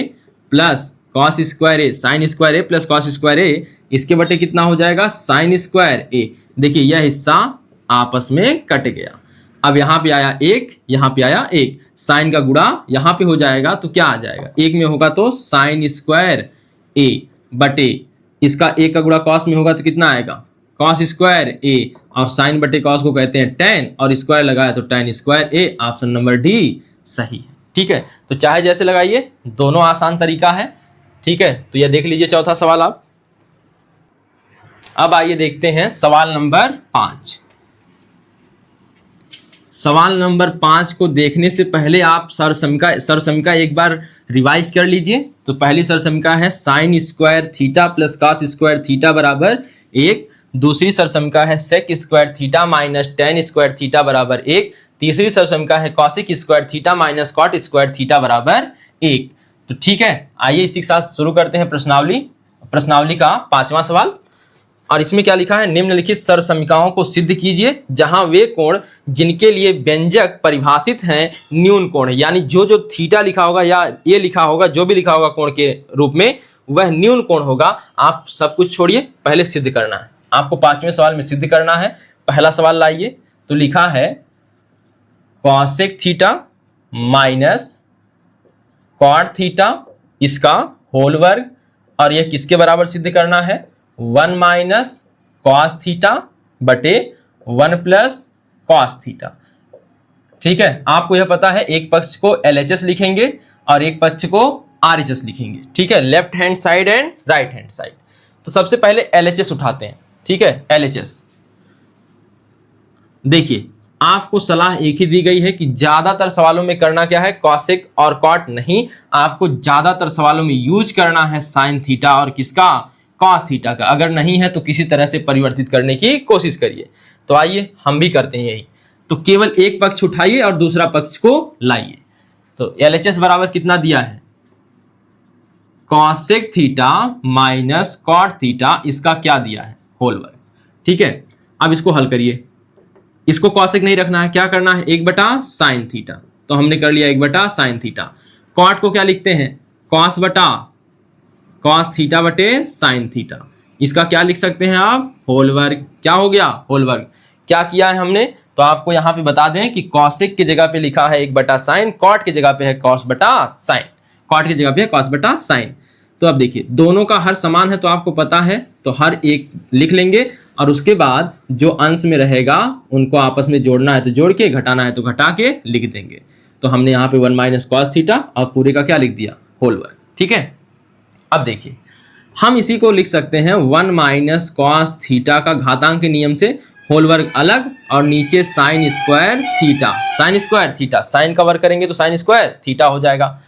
plus cos square a, sine square a plus cos square a, इसके बटे कितना हो जाएगा, साइन स्क्वायर a। देखिए यह हिस्सा आपस में कट गया। अब यहाँ पे आया 1, यहाँ पे आया 1, साइन का गुणा यहाँ पे हो जाएगा तो क्या आ जाएगा, 1 में होगा तो साइन स्क्वायर a बटे इसका 1 का गुणा कॉस में होगा तो कितना आएगा, कॉस स्क्वायर a, और साइन बटे कॉस को कहते हैं tan, और स्क्वायर लगाया तो tan square a। Option number D सही है। ठीक है, तो चाहे जैसे लगाइए, दोनों आसान तरीका है। ठीक है, तो यह देख लीजिए चौथा सवाल आप। अब आइए देखते हैं सवाल नंबर 5। सवाल नंबर 5 को देखने से पहले आप सरसमीका एक बार रिवाइज कर लीजिए। तो पहली सरसमीका है sine square theta plus cos square theta बराबर 1। दूसरी सरसमीका है sec square theta minus tan square theta बराबर 1। तीसरी सरसमीका है cosec square theta minus cot square theta बराबर 1। तो ठीक है, आइए इसी के साथ शुरू करते हैं प्रश्नावली का 5वां सवाल। और इसमें क्या लिखा है, निम्नलिखित सरसमीकाओं को सिद्ध कीजिए जहां वे कोण जिनके लिए व्यंजक परिभाषित हैं न्यून कोण है। यानी जो थीटा लिखा होगा या ये लिखा होगा, जो भी लिखा होगा कोण के रूप में, वह न्यून कोण होगा। आप सब कुछ छोड़िए, पहले सिद्ध करना है आपको, 5वें सवाल में सिद्ध करना है। पहला सवाल लाइए, तो लिखा है cosec theta minus cot theta इसका होल वर्ग, और यह किसके बराबर सिद्ध करना है, 1 माइनस कॉस थीटा बटे 1 प्लस कॉस थीटा। ठीक है, आपको यह पता है एक पक्ष को LHS लिखेंगे और एक पक्ष को RHS लिखेंगे। ठीक है, left hand side and right hand side. तो सबसे पहले LHS उठाते हैं। ठीक है, LHS देखिए, आपको सलाह एक ही दी गई है कि ज्यादातर सवालों में करना क्या है, कॉसेक और कॉट नहीं, आपको ज्यादातर सवालों में यूज करना है साइन थीटा और किसका, कॉस थीटा का। अगर नहीं है तो किसी तरह से परिवर्तित करने की कोशिश करिए। तो आइए हम भी करते हैं यही। तो केवल एक पक्ष उठाइए और दूसरा पक्ष को लाइए। तो LHS बराबर कितना दिया है, cosec theta minus cot theta, इसका क्या दिया है, होल वर्ग। ठीक है, अब इसको हल करिए। इसको कॉसेक नहीं रखना है, क्या करना है, 1 बटा साइन थीटा। तो हमने कर लिया 1 बटा साइन थीटा। कॉट को क्या लिखते हैं, कॉस बटा कॉस थीटा बटे साइन थीटा। इसका क्या लिख सकते हैं आप, होल वर्ग। क्या हो गया, होल वर्ग। क्या किया है हमने, तो आपको यहाँ पे बता दें कि कॉसेक की जगह पे लिखा है 1 बटा साइन, कॉट की जगह पे है कॉस बटा साइन, कॉट की जगह पे है कॉस बटा साइन। तो अब देखिए दोनों का हर समान है तो आपको पता है, तो हर एक लिख लेंगे और उसके बाद जो अंश में रहेगा उनको आपस में जोड़ना है तो जोड़ के, घटाना है तो घटा के लिख देंगे। तो हमने यहाँ पे 1 माइनस कॉस थीटा और पूरे का क्या लिख दिया, होल वर्ग। ठीक है, अब देखिए हम इसी को लिख सकते हैं 1 माइनस कॉस थीटा का घातांक के नियम से होल वर्ग अलग और नीचे sine square theta, sine square theta, sine का वर्ग करेंगे तो साइन स्क्वायर थीटा हो जाएगा।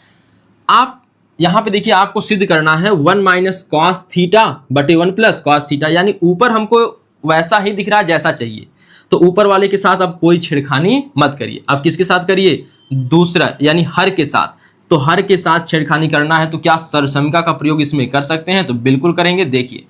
आप यहाँ पे देखिए आपको सिद्ध करना है 1 माइनस कॉस थीटा बटे 1 प्लस कॉस थीटा, यानी ऊपर हमको वैसा ही दिख रहा है जैसा चाहिए। तो ऊपर वाले के साथ अब कोई छेड़खानी मत करिए। अब किसके साथ करिए, दूसरा यानी हर के साथ। तो हर के साथ छेड़खानी करना है तो क्या सरसमीका का प्रयोग इसमें कर सकते हैं, तो बिल्कुल करेंगे। देखिए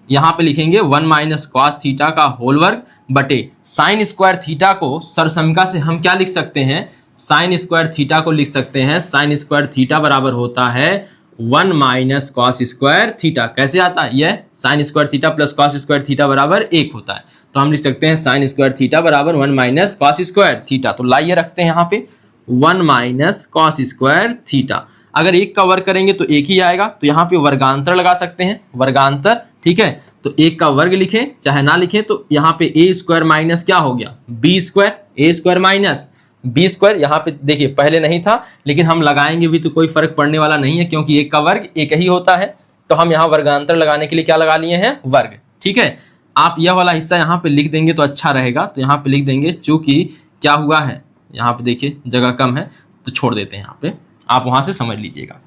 यहाँ पे लिखेंगे 1 माइनस कॉस थीटा का होल वर्ग बटे साइन स्क्वायर थीटा को सरसमीका से हम क्या लिख सकते हैं, साइन स्क्वायर थीटा को लिख सकते हैं, साइन स्क्वायर थीटा बराबर होता है 1 माइनस कॉस स्क्वायर थीटा। कैसे आता है? यह sign square theta plus cos square theta बराबर 1 होता है। तो हम लिख सकते हैं साइन स्क्वायर थीटा बराबर 1 माइनस कॉस स्क्वायर थीटा। तो लाइए रखते हैं यहाँ पे 1 माइनस कॉस स्क्वायर थीटा। अगर 1 का वर्ग करेंगे तो 1 ही आएगा, तो यहाँ पे वर्गांतर लगा सकते हैं, वर्गांतर। ठीक है, तो 1 का वर्ग लिखें चाहे ना लिखें, तो यहाँ पे ए स्क्वायर माइनस क्या हो गया? B square. A square minus B square, यहाँ पे देखिए पहले नहीं था, लेकिन हम लगाएंगे भी तो कोई फर्क पड़ने वाला नहीं है, क्योंकि 1 का वर्ग 1 ही होता है। तो हम यहाँ वर्गांतर लगाने के लिए क्या लगा लिए हैं? वर्ग। ठीक है, आप यह वाला हिस्सा यहाँ पे लिख देंगे तो अच्छा रहेगा। तो यहाँ पे लिख देंगे, चूंकि क्या हुआ है, यहाँ पे देखिए जगह कम है तो छोड़ देते हैं यहाँ पे, आप वहां से समझ लीजिएगा।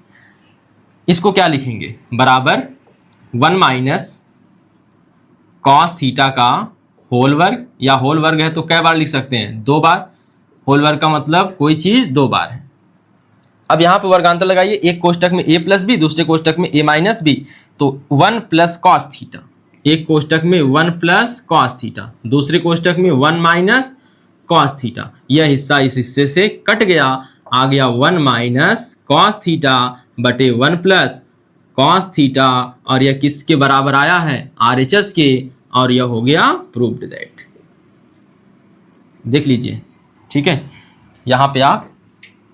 इसको क्या लिखेंगे? बराबर 1 माइनस कॉस थीटा का होल वर्ग, या होल वर्ग है तो कै बार लिख सकते हैं? 2 बार। होल वर्ग का मतलब कोई चीज 2 बार है। अब यहाँ पे वर्गांतर लगाइए, एक कोष्टक में a प्लस बी, दूसरे कोष्टक में a माइनस बी। तो 1 प्लस कॉस थीटा, एक कोष्टक में 1 प्लस कॉस थीटा, दूसरे कोष्टक में 1 माइनस कॉस थीटा। यह हिस्सा इस हिस्से से कट गया, आ गया 1 माइनस कॉस थीटा बटे 1 प्लस कॉस थीटा, और यह किसके बराबर आया है? RHS के, और यह हो गया प्रूव्ड दैट। देख लीजिए। ठीक है, यहाँ पे आप,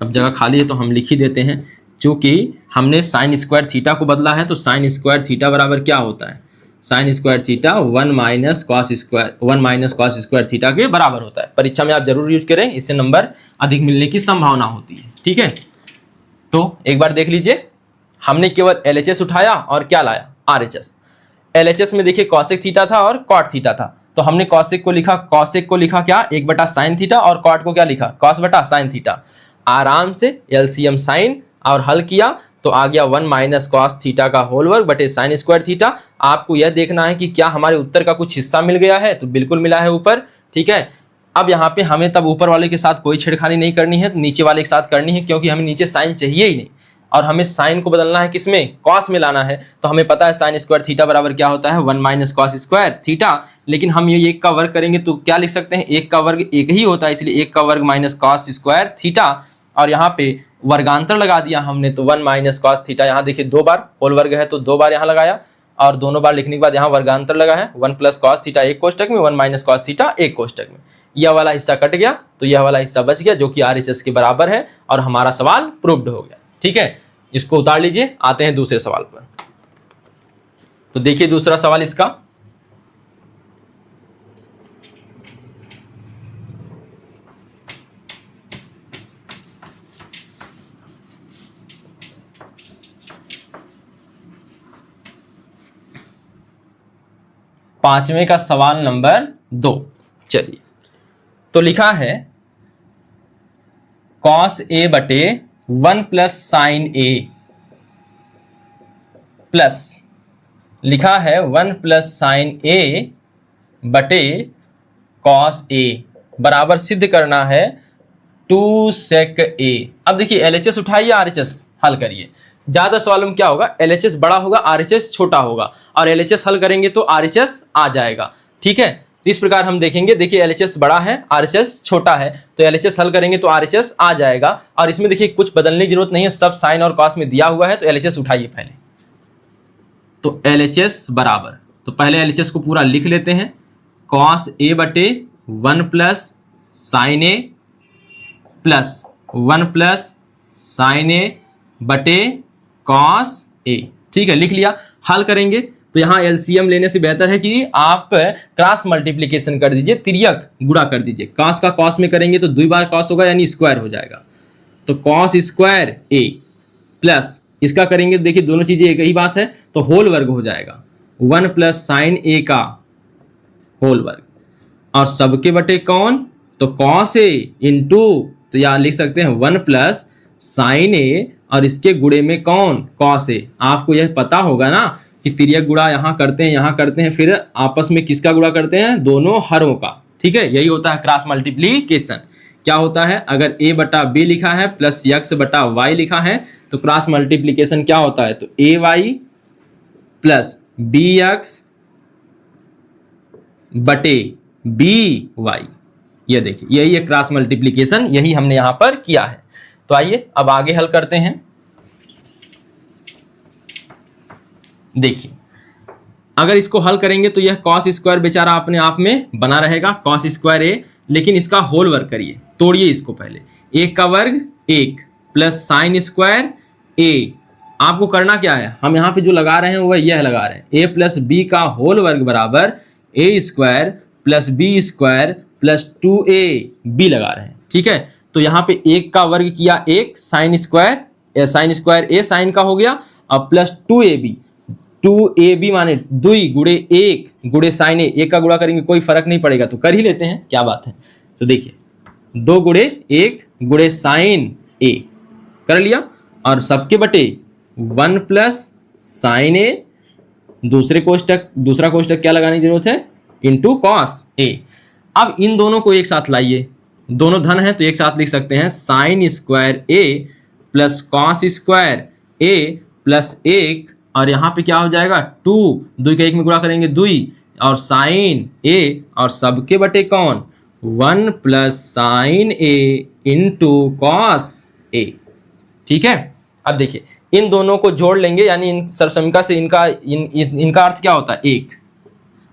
अब जगह खाली है तो हम लिख ही देते हैं, चूंकि हमने साइन स्क्वायर थीटा को बदला है, तो साइन स्क्वायर थीटा बराबर क्या होता है? Sine square theta 1 minus cos square theta के बराबर होता है। परीक्षा में आप जरूर यूज करें, इससे नंबर अधिक मिलने की संभावना होती है। ठीक है, तो एक बार देख लीजिए, हमने केवल LHS उठाया और क्या लाया? RHS। LHS में देखिए कॉसेक थीटा था और कॉट थीटा था, तो हमने कॉसेक को लिखा क्या? 1 बटा साइन थीटा, और कॉट को क्या लिखा? कॉस बटा साइन थीटा। आराम से LCM साइन और हल किया तो आ गया 1 माइनस कॉस थीटा का होल वर्ग बटे साइन स्क्वायर थीटा। आपको यह देखना है कि क्या हमारे उत्तर का कुछ हिस्सा मिल गया है, तो बिल्कुल मिला है ऊपर। ठीक है, अब यहाँ पे हमें तब ऊपर वाले के साथ कोई छेड़खानी नहीं करनी है, नीचे वाले के साथ करनी है, क्योंकि हमें नीचे साइन चाहिए ही नहीं, और हमें साइन को बदलना है किसमें? कॉस में लाना है। तो हमें पता है साइन स्क्वायर थीटा बराबर क्या होता है? 1 माइनस कॉस स्क्वायर थीटा। लेकिन हम ये 1 का वर्ग करेंगे तो क्या लिख सकते हैं? 1 का वर्ग 1 ही होता है, इसलिए 1 का वर्ग माइनस कॉस स्क्वायर थीटा, और यहाँ पे वर्गांतर लगा दिया हमने, तो 1 माइनस कॉस थीटा। यहाँ देखिए 2 बार, होल वर्ग है तो 2 बार यहाँ लगाया, और दोनों बार लिखने के बाद यहाँ वर्गांतर लगा है। 1 प्लस कॉस थीटा एक कोष्टक में, 1 माइनस कॉस थीटा एक कोष्टक में। यह वाला हिस्सा कट गया तो यह वाला हिस्सा बच गया, जो कि RHS के बराबर है, और हमारा सवाल प्रूव्ड हो गया। ठीक है, इसको उतार लीजिए, आते हैं दूसरे सवाल पर। तो देखिए दूसरा सवाल इसका, पांचवें का सवाल नंबर 2। चलिए, तो लिखा है कॉस ए बटे 1 प्लस साइन ए प्लस, लिखा है 1 प्लस साइन ए बटे कॉस ए बराबर सिद्ध करना है 2 सेक ए। अब देखिए LHS उठाइए, RHS हल करिए। ज्यादा सवालों में क्या होगा? LHS बड़ा होगा, RHS छोटा होगा, और LHS हल करेंगे तो RHS आ जाएगा। ठीक है, इस प्रकार हम देखेंगे। देखिए LHS बड़ा है, RHS छोटा है, तो LHS हल करेंगे तो RHS आ जाएगा। और इसमें देखिए कुछ बदलने की जरूरत नहीं है, सब साइन और कॉस में दिया हुआ है। तो LHS उठाइए पहले, तो LHS बराबर, तो पहले LHS को पूरा लिख लेते हैं, कॉस ए बटे 1 प्लस साइन ए प्लस 1 प्लस साइन ए बटे कॉस ए। ठीक है, लिख लिया। हल करेंगे तो यहाँ LCM लेने से बेहतर है कि आप क्रॉस मल्टीप्लीकेशन कर दीजिए, तिर्यक गुणा कर दीजिए। कॉस का कॉस में करेंगे तो 2 बार कॉस होगा, यानी स्क्वायर हो जाएगा। तो कॉस स्क्वायर ए प्लस इसका करेंगे, देखिए दोनों चीजें एक ही बात है, तो होल वर्ग हो जाएगा 1 प्लस साइन ए का होल वर्ग, और सबके बटे कौन? तो कॉस ए इंटू, तो यहाँ लिख सकते हैं 1 प्लस साइन ए, और इसके गुणे में कौन? Cos A. आपको यह पता होगा ना कि तिर्यक गुणा यहाँ करते हैं, फिर आपस में किसका गुणा करते हैं? दोनों हरों का। ठीक है, यही होता है क्रॉस मल्टीप्लीकेशन। क्या होता है? अगर a बटा b लिखा है प्लस x बटा y लिखा है, तो क्रॉस मल्टीप्लीकेशन क्या होता है? तो ay प्लस bx बटे by। ये देखिए, यही है क्रॉस मल्टीप्लीकेशन, यही हमने यहां पर किया है। तो आइए अब आगे हल करते हैं। देखिए अगर इसको हल करेंगे तो यह कॉस स्क्वायर बेचारा अपने आप में बना रहेगा, कॉस स्क्वायर ए, लेकिन इसका होल वर्ग करिए, तोड़िए इसको पहले। एक का वर्ग एक प्लस साइन स्क्वायर ए। आपको करना क्या है, हम यहाँ पे जो लगा रहे हैं वह यह लगा रहे हैं, ए प्लस बी का होल वर्ग बराबर A square plus B square plus 2a B लगा रहे हैं। ठीक है, तो यहाँ पे एक का वर्ग किया एक, साइन स्क्वायर ए साइन का हो गया, अब प्लस 2ab माने 2 गुड़े एक गुड़े साइन ए, एक का गुणा करेंगे कोई फर्क नहीं पड़ेगा तो कर ही लेते हैं, क्या बात है। तो देखिए 2 गुड़े एक गुड़े साइन ए कर लिया, और सबके बटे 1 प्लस साइन ए, दूसरा कोष्टक क्या लगाने की जरूरत है, इंटू कॉस ए। अब इन दोनों को एक साथ लाइए, दोनों धन है तो एक साथ लिख सकते हैं, साइन स्क्वायर ए प्लस कॉस स्क्वायर ए प्लस 1, और यहाँ पे क्या हो जाएगा 2 का 1 में गुणा करेंगे 2, और साइन ए, और सबके बटे कौन 1 plus sign A into cos A. ठीक है, अब देखिए इन दोनों को जोड़ लेंगे, यानी इन सरसमिका से इनका अर्थ क्या होता है, एक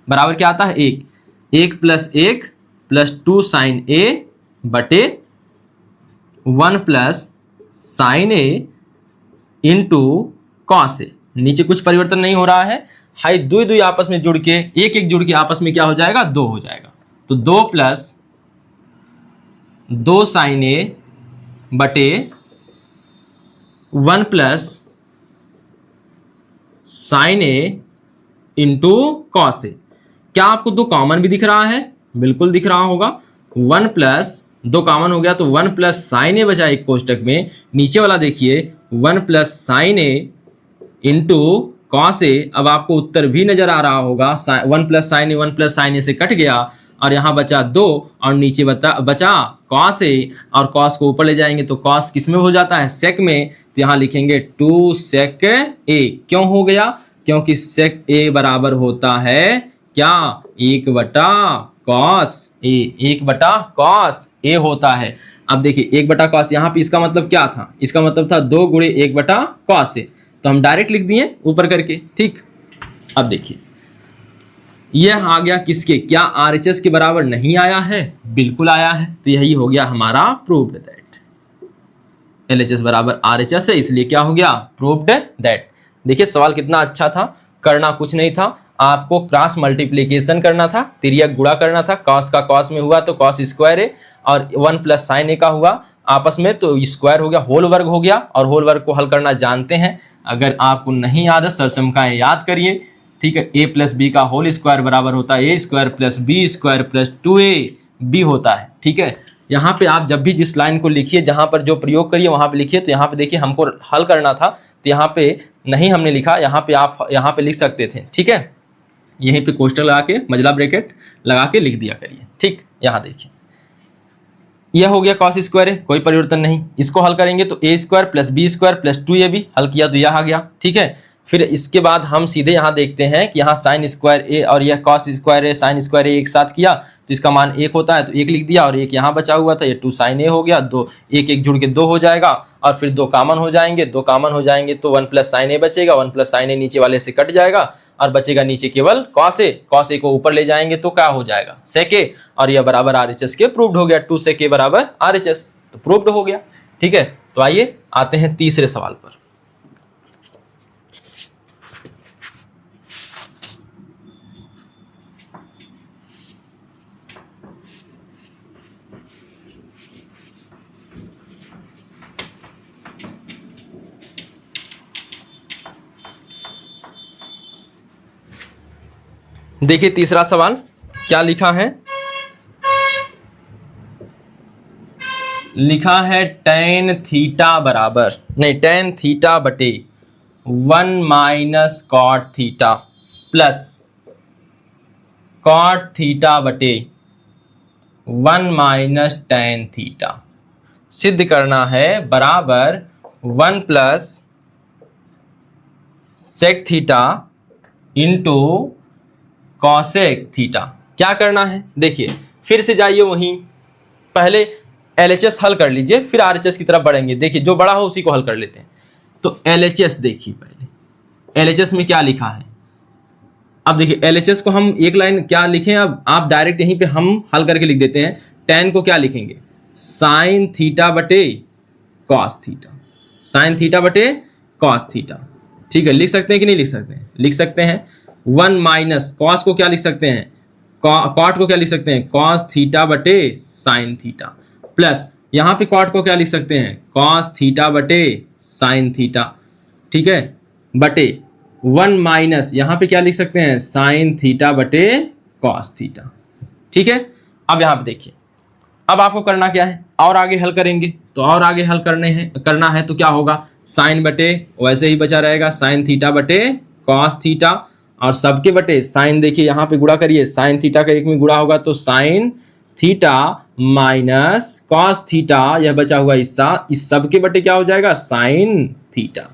बराबर क्या आता है, एक प्लस 1 प्लस 2 साइन ए बटे 1 plus sign A into cos A. नीचे कुछ परिवर्तन नहीं हो रहा है, हाई दुई आपस में जुड़ के एक जुड़ के आपस में क्या हो जाएगा, 2 हो जाएगा। तो 2 प्लस 2 साइन ए बटे 1 plus sign A into cos A. क्या आपको 2 कॉमन भी दिख रहा है, बिल्कुल दिख रहा होगा। 1 प्लस 2 कॉमन हो गया तो 1 प्लस साइन ए बचा एक कोष्टक में, नीचे वाला देखिए 1 plus sign A into cos A. अब आपको उत्तर भी नजर आ रहा होगा, 1 प्लस साइन ए से कट गया, और यहाँ बचा 2, और नीचे बचा कॉस ए, और कॉस को ऊपर ले जाएंगे तो कॉस किस में हो जाता है, सेक में, तो यहाँ लिखेंगे 2 सेक ए। क्यों हो गया, क्योंकि सेक ए बराबर होता है क्या, 1 बटा कॉस ए, 1 बटा कॉस ए होता है। अब देखिए 1 बटा कॉस, यहाँ पे इसका मतलब क्या था, इसका मतलब था 2 गुणे 1 बटा कॉस ए, तो हम डायरेक्ट लिख दिए ऊपर करके। ठीक, अब देखिए यह आ गया किसके, क्या आरएचएस के बराबर नहीं आया है, बिल्कुल आया है। तो यही हो गया हमारा प्रूव्ड दैट एलएचएस बराबर आरएचएस है, इसलिए क्या हो गया, प्रूव्ड दैट। देखिए सवाल कितना अच्छा था, करना कुछ नहीं था, आपको क्रॉस मल्टीप्लीकेशन करना था, तिर्यक गुणा करना था, कॉस का कॉस में हुआ तो कॉस स्क्वायर है, और 1 प्लस साइन ए का हुआ आपस में तो स्क्वायर हो गया, होल वर्ग हो गया, और होल वर्ग को हल करना जानते हैं। अगर आपको नहीं याद है सरसमकाएं याद करिए। ठीक है, ए प्लस बी का होल स्क्वायर बराबर होता है A square plus B square plus 2ab होता है। ठीक है, यहाँ पे आप जब भी जिस लाइन को लिखिए, जहाँ पर जो प्रयोग करिए वहाँ पे लिखिए। तो यहाँ पे देखिए हमको हल करना था तो यहाँ पे नहीं हमने लिखा, यहाँ पे आप यहाँ पे लिख सकते थे। ठीक है, यहीं पे कोष्टक लगा के मजला ब्रैकेट लगा के लिख दिया करिए। ठीक, यहाँ देखिए यह हो गया कॉस स्क्वायर है, कोई परिवर्तन नहीं। इसको हल करेंगे तो A square plus B square plus 2ab, हल किया तो यह आ गया। ठीक है, फिर इसके बाद हम सीधे यहाँ देखते हैं कि यहाँ साइन स्क्वायर ए और यह कॉस स्क्वायर ए साइन स्क्वायर ए एक साथ किया तो इसका मान 1 होता है, तो 1 लिख दिया, और 1 यहाँ बचा हुआ था, ये 2 साइन ए हो गया, 2 1 जुड़ के 2 हो जाएगा, और फिर 2 कॉमन हो जाएंगे, 2 कॉमन हो जाएंगे तो 1 प्लस साइन ए बचेगा, 1 प्लस साइन ए नीचे वाले से कट जाएगा, और बचेगा नीचे केवल कॉस ए को ऊपर ले जाएंगे तो क्या हो जाएगा, सेक ए, और यह बराबर आरएचएस के प्रूव्ड हो गया, 2 सेक ए बराबर आरएचएस, तो प्रूव्ड हो गया। ठीक है, तो आइए आते हैं तीसरे सवाल पर। देखिए तीसरा सवाल क्या लिखा है, लिखा है tan थीटा बराबर नहीं tan थीटा बटे 1 minus cot theta plus cot theta बटे 1 माइनस tan थीटा सिद्ध करना है बराबर 1 plus sec theta into cosec theta. क्या करना है, देखिए फिर से जाइए वहीं, पहले एलएचएस हल कर लीजिए फिर आरएचएस की तरफ बढ़ेंगे। देखिए जो बड़ा हो उसी को हल कर लेते हैं। तो एलएचएस देखिए पहले, LHS में क्या लिखा है। अब देखिए LHS को हम एक लाइन क्या लिखें, अब आप डायरेक्ट यहीं पे हम हल करके लिख देते हैं। tan को क्या लिखेंगे, साइन थीटा बटे कॉस थीटा, साइन थीटा बटे कॉस थीटा। ठीक है, लिख सकते हैं कि नहीं लिख सकते हैं, लिख सकते हैं। 1 माइनस कॉस को क्या लिख सकते हैं, कॉट को क्या लिख सकते हैं, कॉस थीटा बटे साइन थीटा, प्लस यहाँ पे कॉट को क्या लिख सकते हैं, कॉस थीटा बटे साइन थीटा। ठीक है, बटे 1 माइनस यहाँ पे क्या लिख सकते हैं, साइन थीटा बटे कॉस थीटा। ठीक है, अब यहाँ पे देखिए, अब आपको करना क्या है, और आगे हल करेंगे तो और आगे हल करना है तो क्या होगा, साइन बटे वैसे ही बचा रहेगा साइन थीटा बटे कॉस थीटा, और सबके बटे साइन, देखिए यहाँ पे गुणा करिए, साइन थीटा का एक में गुणा होगा तो sign theta minus cos theta, यह बचा हुआ हिस्सा, इस सबके बटे क्या हो जाएगा, साइन थीटा।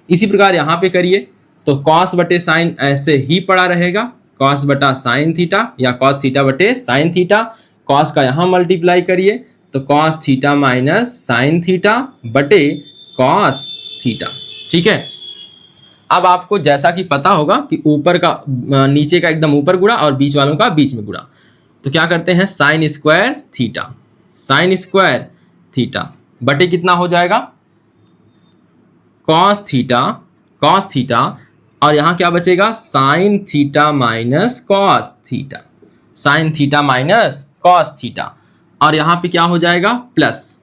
इसी प्रकार यहाँ पे करिए तो कॉस बटे साइन ऐसे ही पड़ा रहेगा, कॉस बटा साइन थीटा या कॉस थीटा बटे साइन थीटा, कॉस का यहाँ मल्टीप्लाई करिए तो cos theta minus sine theta बटे कॉस थीटा। ठीक है, अब आपको जैसा कि पता होगा कि ऊपर का नीचे का एकदम ऊपर गुणा और बीच वालों का बीच में गुणा, तो क्या करते हैं, sign square theta, sine square theta बटे कितना हो जाएगा, कॉस थीटा, कॉस थीटा, और यहाँ क्या बचेगा, sign theta minus cos theta, sign theta minus cos theta, और यहाँ पे क्या हो जाएगा, प्लस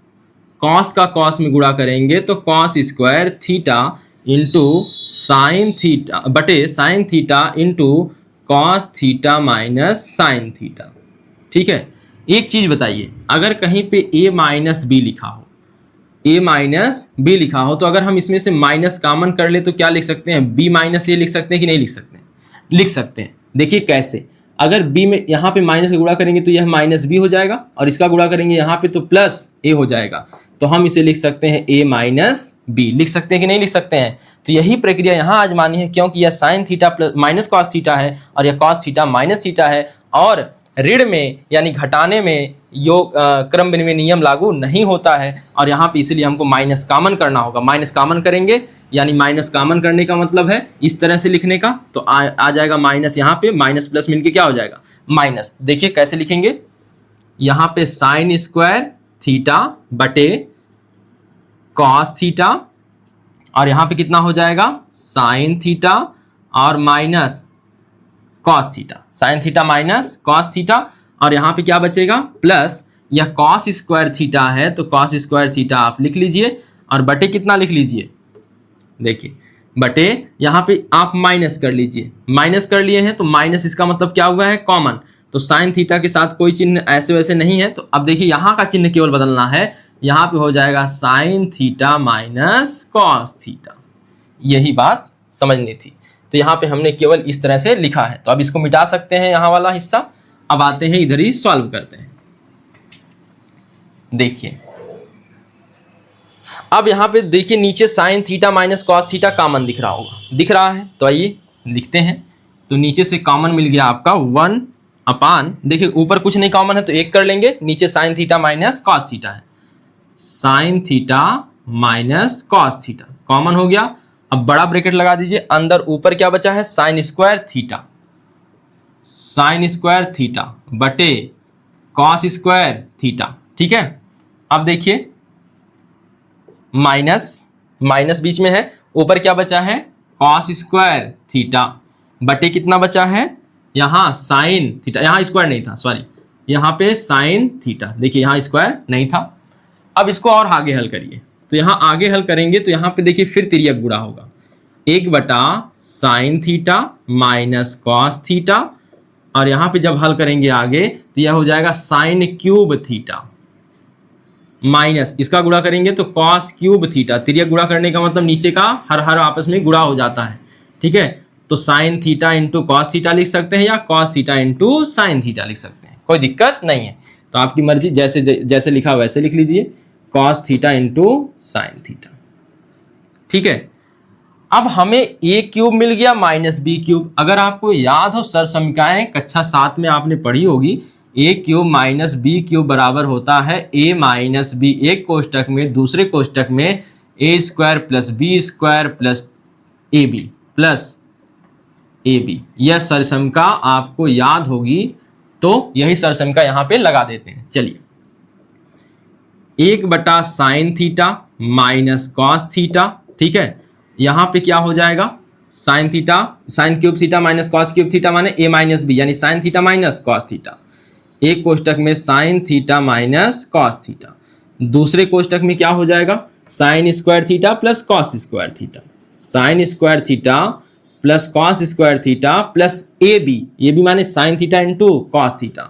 कॉस का कॉस में गुणा करेंगे तो cos square theta into sine theta बटे sine theta into cos theta minus sine theta. ठीक है, एक चीज बताइए, अगर कहीं पे a माइनस बी लिखा हो, a माइनस बी लिखा हो, तो अगर हम इसमें से माइनस कॉमन कर ले तो क्या लिख सकते हैं, b माइनस ए लिख सकते हैं कि नहीं लिख सकते हैं, लिख सकते हैं। देखिए कैसे, अगर b में यहाँ पे माइनस का गुणा करेंगे तो यह माइनस बी हो जाएगा, और इसका गुणा करेंगे यहाँ पे तो प्लस a हो जाएगा, तो हम इसे लिख सकते हैं a माइनस बी, लिख सकते हैं कि नहीं लिख सकते हैं। तो यही प्रक्रिया यहाँ आजमानी है, क्योंकि यह sign theta plus minus cos theta है और यह कॉस थीटा माइनस थीटा है, और ऋण में यानी घटाने में योग क्रम विनिमय नियम लागू नहीं होता है, और यहाँ पे इसीलिए हमको माइनस कॉमन करना होगा। माइनस कॉमन करेंगे यानी माइनस कॉमन करने का मतलब है इस तरह से लिखने का, तो आ जाएगा माइनस, यहाँ पे माइनस प्लस मिलके क्या हो जाएगा, माइनस। देखिए कैसे लिखेंगे, यहाँ पे साइन स्क्वायर थीटा बटे कॉस थीटा, और यहाँ पे कितना हो जाएगा, साइन थीटा और minus cos theta, sign theta minus cos theta, और यहाँ पे क्या बचेगा, प्लस यह कॉस स्क्वायर थीटा है तो कॉस स्क्वायर थीटा आप लिख लीजिए, और बटे कितना लिख लीजिए, देखिए बटे यहाँ पे आप माइनस कर लीजिए, माइनस कर लिए हैं तो माइनस इसका मतलब क्या हुआ है, कॉमन, तो साइन थीटा के साथ कोई चिन्ह ऐसे वैसे नहीं है, तो अब देखिए यहाँ का चिन्ह केवल बदलना है, यहाँ पे हो जाएगा sign theta minus cos theta, यही बात समझनी थी। तो यहाँ पे हमने केवल इस तरह से लिखा है, तो अब इसको मिटा सकते हैं यहाँ वाला हिस्सा। अब आते हैं इधर ही सॉल्व करते हैं। देखिए अब यहाँ पे देखिए नीचे sine theta minus cos theta common दिख रहा होगा, दिख रहा है, तो आइए लिखते हैं। तो नीचे से कॉमन मिल गया आपका 1 अपान, देखिए ऊपर कुछ नहीं कॉमन है तो 1 कर लेंगे, नीचे sine theta minus cos theta है, sine theta minus cos theta common हो गया। अब बड़ा ब्रैकेट लगा दीजिए, अंदर ऊपर क्या बचा है, sine square theta, sine square theta बटे कॉस स्क्वायर थीटा। ठीक है, अब देखिए माइनस माइनस बीच में है, ऊपर क्या बचा है, कॉस स्क्वायर थीटा बटे कितना बचा है, यहाँ साइन थीटा, यहाँ स्क्वायर नहीं था, सॉरी, यहाँ पे साइन थीटा, देखिए यहाँ स्क्वायर नहीं था। अब इसको और आगे हल करिए, तो यहाँ आगे हल करेंगे तो यहाँ पे देखिए फिर तिर्यक गुणा होगा, 1 बटा sign theta minus cos theta, और यहाँ पे जब हल करेंगे आगे तो यह हो जाएगा साइन क्यूब थीटा माइनस इसका गुणा करेंगे तो कॉस क्यूब थीटा, तिर्यक गुणा करने का मतलब नीचे का हर हर आपस में गुणा हो जाता है। ठीक है, तो sign theta into cos theta लिख सकते हैं या cos theta into sine theta लिख सकते हैं, कोई दिक्कत नहीं है, तो आपकी मर्जी, जैसे जैसे लिखा वैसे लिख लीजिए, cos theta into sine theta. ठीक है, अब हमें a क्यूब मिल गया माइनस बी क्यूब। अगर आपको याद हो सर समीकरण कक्षा 7 में आपने पढ़ी होगी, a cube minus B cube बराबर होता है a माइनस बी, एक कोष्टक में दूसरे कोष्टक में a square plus B square plus ab। Plus AB। यह सरसमका आपको याद होगी तो यही सरसमका यहां पे लगा देते हैं। चलिए, 1/sin theta minus cos theta, ठीक है। यहां पे क्या हो जाएगा, sine theta, sign cube theta minus cos cube theta माने A माइनस B, यानी sign theta minus cos theta. एक कोष्टक में sign theta minus cos theta, दूसरे कोष्टक में क्या हो जाएगा, sign square theta plus cos square theta, sine square theta plus cos square theta plus AB माने sign theta into cos theta,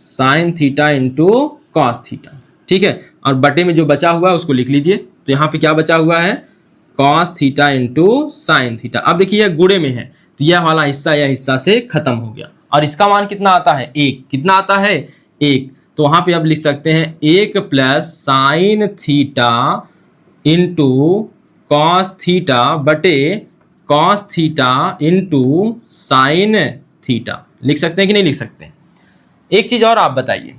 sign theta into cos theta, ठीक है। और बटे में जो बचा हुआ है उसको लिख लीजिए। तो यहाँ पे क्या बचा हुआ है, cos theta into sine theta. अब देखिए यह गुणे में है तो यह वाला हिस्सा यह हिस्सा से खत्म हो गया और इसका मान कितना आता है, 1। कितना आता है, 1। तो वहां पे अब लिख सकते हैं 1 plus sine theta into cos theta बटे cos theta into sine theta. लिख सकते हैं कि नहीं लिख सकते हैं। एक चीज और आप बताइए,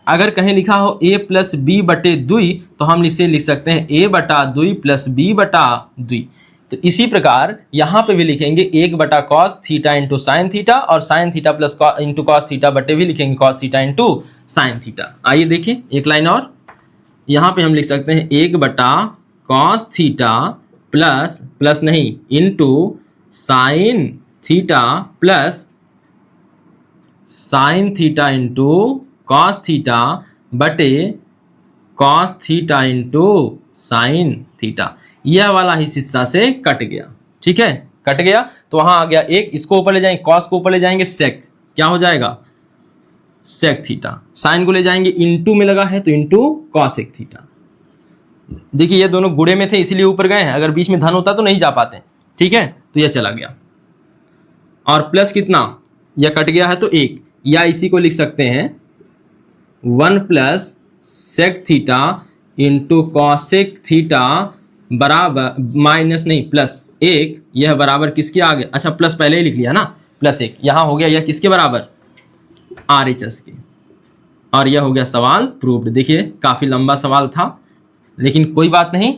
अगर कहीं लिखा हो a प्लस बी बटे 2 तो हम इसे लिख सकते हैं a बटा 2 प्लस b बटा 2। तो इसी प्रकार यहाँ पे भी लिखेंगे 1 बटा cos theta into sine theta और sine theta plus into cos theta बटे भी लिखेंगे cos theta into sine theta. आइए देखिए एक लाइन और, यहाँ पे हम लिख सकते हैं 1 बटा कॉस थीटा प्लस नहीं into sine theta plus sine theta into cos theta बटे cos theta into sine theta. यह वाला ही हिस्सा से कट गया, ठीक है, कट गया। तो वहां आ गया एक, इसको ऊपर ले जाएंगे, कॉस को ऊपर ले जाएंगे, सेक, क्या हो जाएगा, सेक थीटा। साइन को ले जाएंगे, इंटू में लगा है तो इंटू कॉसेक थीटा। देखिए ये दोनों गुणे में थे इसीलिए ऊपर गए हैं, अगर बीच में धन होता तो नहीं जा पाते, ठीक है। तो यह चला गया और प्लस कितना, यह कट गया है तो 1, या इसी को लिख सकते हैं 1 plus sec theta into cosec theta बराबर माइनस नहीं प्लस 1, यह बराबर किसके आ गया, अच्छा प्लस पहले ही लिख लिया ना, प्लस 1 यहाँ हो गया, यह किसके बराबर, RHS के। और यह हो गया सवाल प्रूव्ड। देखिए काफी लंबा सवाल था लेकिन कोई बात नहीं,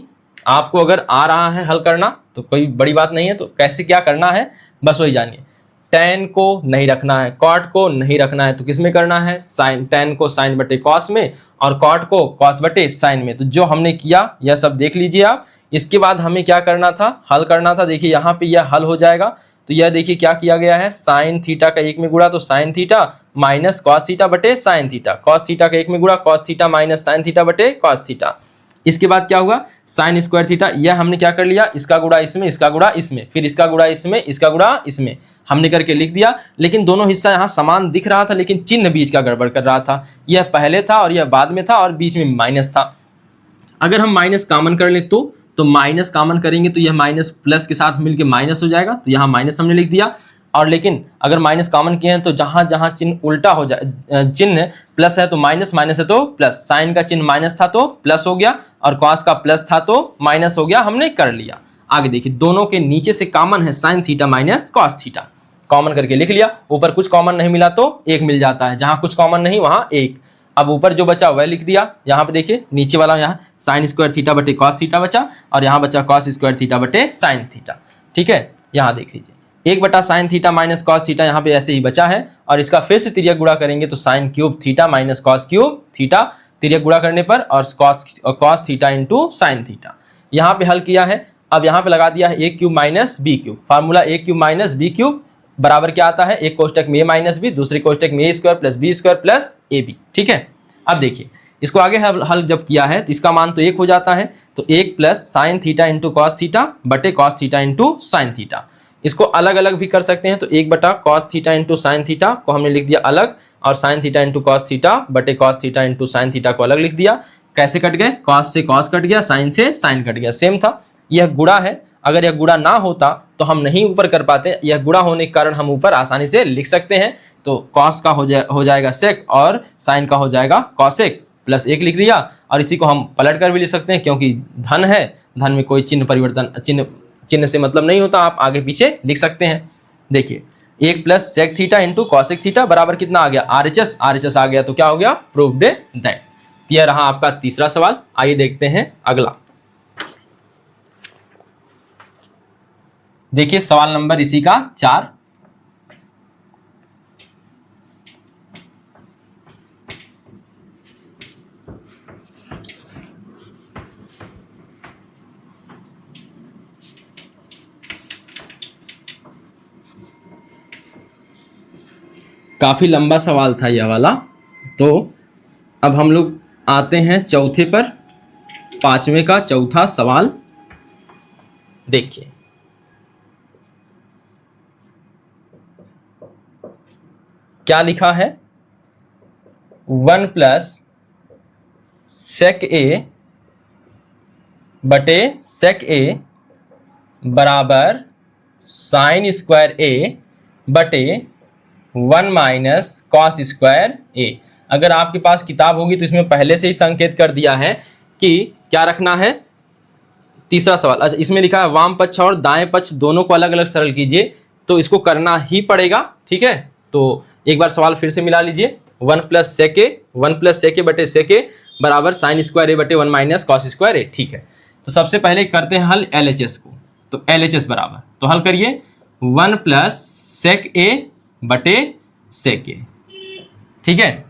आपको अगर आ रहा है हल करना तो कोई बड़ी बात नहीं है। तो कैसे क्या करना है बस वही जानिए। tan को नहीं रखना है, cot को नहीं रखना है, तो किस में करना है, साइन, tan को साइन बटे कॉस में और cot को कॉस बटे साइन में। तो जो हमने किया यह सब देख लीजिए आप। इसके बाद हमें क्या करना था, हल करना था। देखिए यहाँ पे यह हल हो जाएगा। तो यह देखिए क्या किया गया है, साइन थीटा का 1 में गुणा तो sign theta minus cos theta बटे साइन थीटा, कॉस थीटा का 1 में गुणा cos theta minus sine theta बटे कॉस थीटा। इसके बाद क्या हुआ, साइन स्क्वायर थीटा, यह हमने क्या कर लिया, इसका गुणा इसमें, इसका गुणा इसमें, फिर इसका गुणा इसमें, इसका गुणा इसमें, हमने करके लिख दिया। लेकिन दोनों हिस्सा यहाँ समान दिख रहा था लेकिन चिन्ह बीच का गड़बड़ कर रहा था। यह पहले था और यह बाद में था और बीच में माइनस था। अगर हम माइनस कॉमन कर ले तो माइनस कॉमन करेंगे तो यह माइनस प्लस के साथ मिलकर माइनस हो जाएगा। तो यहाँ माइनस हमने लिख दिया। और लेकिन अगर माइनस कॉमन किए हैं तो जहां जहां चिन्ह उल्टा हो जाए, चिन्ह प्लस है तो माइनस, माइनस है तो प्लस, साइन का चिन्ह माइनस था तो प्लस हो गया और कॉस का प्लस था तो माइनस हो गया, हमने कर लिया। आगे देखिए दोनों के नीचे से कॉमन है sine theta minus cos theta, common करके लिख लिया। ऊपर कुछ कॉमन नहीं मिला तो 1 मिल जाता है, जहां कुछ कॉमन नहीं वहां 1। अब ऊपर जो बचा वह लिख दिया। यहाँ पे देखिए नीचे वाला यहाँ साइन स्क्वायर थीटा बटे कॉस थीटा बचा और यहाँ बचा कॉस स्क्वायर थीटा बटे साइन थीटा, ठीक है। यहाँ देख लीजिए 1 बटा sign theta minus cos theta यहाँ पे ऐसे ही बचा है और इसका फिर से तिर्यक गुणा करेंगे तो sine cube theta minus cos cube theta, तिर्यक गुणा करने पर, और cos theta into sine theta. यहाँ पे हल किया है। अब यहाँ पे लगा दिया है a cube minus B cube, formula a cube minus B cube बराबर क्या आता है, एक कोष्टक में a माइनस बी, दूसरे कोष्टक में a square plus B square plus A B, ठीक है। अब देखिए इसको आगे हल जब किया है तो इसका मान तो 1 हो जाता है। तो 1 plus sine theta into cos theta बटे cos theta into sine theta. इसको अलग अलग भी कर सकते हैं तो 1 बटा cos theta into sine theta को हमने लिख दिया अलग और sine theta into cos theta बटे cos theta into sine theta को अलग लिख दिया। कैसे कट गए, कॉस से कॉस कट गया, साइन से साइन कट गया, सेम था। यह गुणा है, अगर यह गुणा ना होता तो हम नहीं ऊपर कर पाते, यह गुणा होने के कारण हम ऊपर आसानी से लिख सकते हैं। तो कॉस का हो जाएगा सेक और साइन का हो जाएगा कॉसेक, प्लस 1 लिख दिया। और इसी को हम पलट कर भी लिख सकते हैं क्योंकि धन है, धन में कोई चिन्ह परिवर्तन, चिन्ह से मतलब नहीं होता, आप आगे पीछे लिख सकते हैं। देखिए 1 plus sec theta into cosec theta बराबर कितना आ गया, RHS, RHS आ गया तो क्या हो गया, प्रूव्ड दैट। यह रहा आपका तीसरा सवाल। आइए देखते हैं अगला। देखिए सवाल नंबर इसी का 4। काफी लंबा सवाल था यह वाला। तो अब हम लोग आते हैं चौथे पर, 5वें का चौथा सवाल देखिए। क्या लिखा है, 1 प्लस सेक ए बटे सेक ए बराबर साइन स्क्वायर ए बटे 1 माइनस कॉस स्क्वायर ए। अगर आपके पास किताब होगी तो इसमें पहले से ही संकेत कर दिया है कि क्या रखना है। तीसरा सवाल, अच्छा इसमें लिखा है वाम पक्ष और दाएं पक्ष दोनों को अलग अलग सरल कीजिए, तो इसको करना ही पड़ेगा, ठीक है। तो एक बार सवाल फिर से मिला लीजिए, 1 प्लस सेक ए बटे सेक ए बराबर साइन स्क्वायर ए बटे 1 माइनस कॉस स्क्वायर ए, ठीक है। तो सबसे पहले करते हैं हल LHS को। तो LHS बराबर, तो हल करिए 1 प्लस सेक ए बटे सेक ए, ठीक है।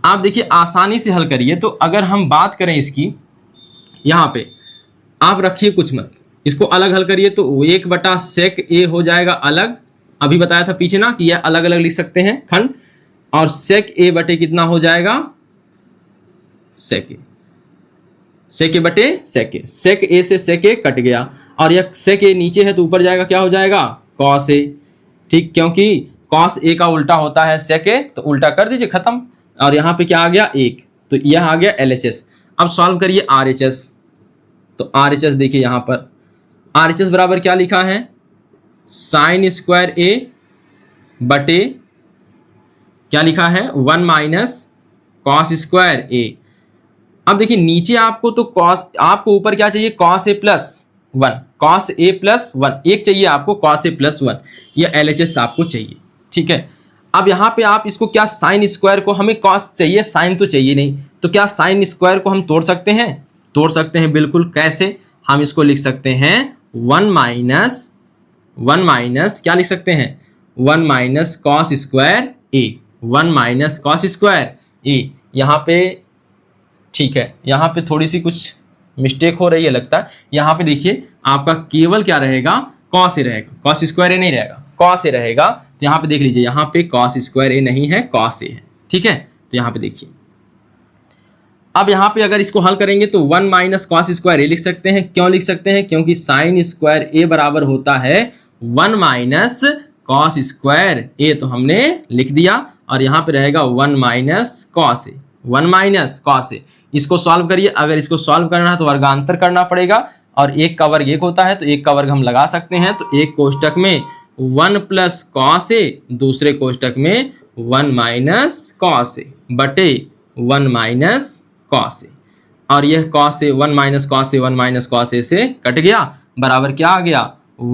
आप देखिए आसानी से हल करिए। तो अगर हम बात करें इसकी, यहाँ पे आप रखिए कुछ मत, इसको अलग हल करिए तो 1 बटा सेक ए हो जाएगा अलग, अभी बताया था पीछे ना कि यह अलग अलग लिख सकते हैं खंड, और सेक ए बटे कितना हो जाएगा सेक ए बटे सेक ए। सेक ए से सेक ए कट गया और यह सेक ए नीचे है तो ऊपर जाएगा, क्या हो जाएगा कॉस ए, ठीक, क्योंकि कॉस ए का उल्टा होता है सेक ए, तो उल्टा कर दीजिए खत्म। और यहाँ पे क्या आ गया 1, तो यह आ गया LHS। अब सॉल्व करिए RHS। तो RHS देखिए यहाँ पर RHS बराबर क्या लिखा है, साइन स्क्वायर ए बटे क्या लिखा है 1 माइनस कॉस स्क्वायर ए। अब देखिए नीचे आपको तो कॉस, आपको ऊपर क्या चाहिए cos A plus 1, cos A plus 1, एक चाहिए आपको कॉस ए प्लस 1, यह LHS आपको चाहिए, ठीक है। अब यहाँ पे आप इसको क्या साइन स्क्वायर को, हमें कॉस चाहिए साइन तो चाहिए नहीं, तो क्या साइन स्क्वायर को हम तोड़ सकते हैं, तोड़ सकते हैं बिल्कुल। कैसे, हम इसको लिख सकते हैं 1 माइनस क्या लिख सकते हैं 1 माइनस कॉस स्क्वायर ए, 1 माइनस कॉस स्क्वायर ए। यहाँ पे ठीक है, यहाँ पे थोड़ी सी कुछ मिस्टेक हो रही है लगता है। यहाँ पे देखिए आपका केवल क्या रहेगा कॉस ए रहेगा, कॉस स्क्वायर ए नहीं रहेगा, कॉस ए रहेगा। तो यहाँ पे देख लीजिए, यहाँ पे कॉस स्क्वायर ए नहीं है, कॉस ए है, ठीक है। तो यहाँ पे देखिए, अब यहाँ पे अगर इसको हल करेंगे तो 1 माइनस कॉस स्क्वायर ए लिख सकते हैं। क्यों लिख सकते हैं, क्योंकि साइन स्क्वायर ए बराबर होता है 1 माइनस कॉस स्क्वायर ए, तो हमने लिख दिया। और यहाँ पे रहेगा 1 minus cos A, 1 minus cos A. इसको सॉल्व करिए, अगर इसको सॉल्व करना है तो वर्गांतर करना पड़ेगा, और 1 का वर्ग 1 होता है तो 1 का वर्ग हम लगा सकते हैं। तो एक कोष्टक में 1 प्लस कॉस ए, दूसरे कोष्टक में 1 माइनस कॉस ए बटे 1 माइनस कॉस ए, और यह cos A 1 minus cos A 1 minus cos A से कट गया, बराबर क्या आ गया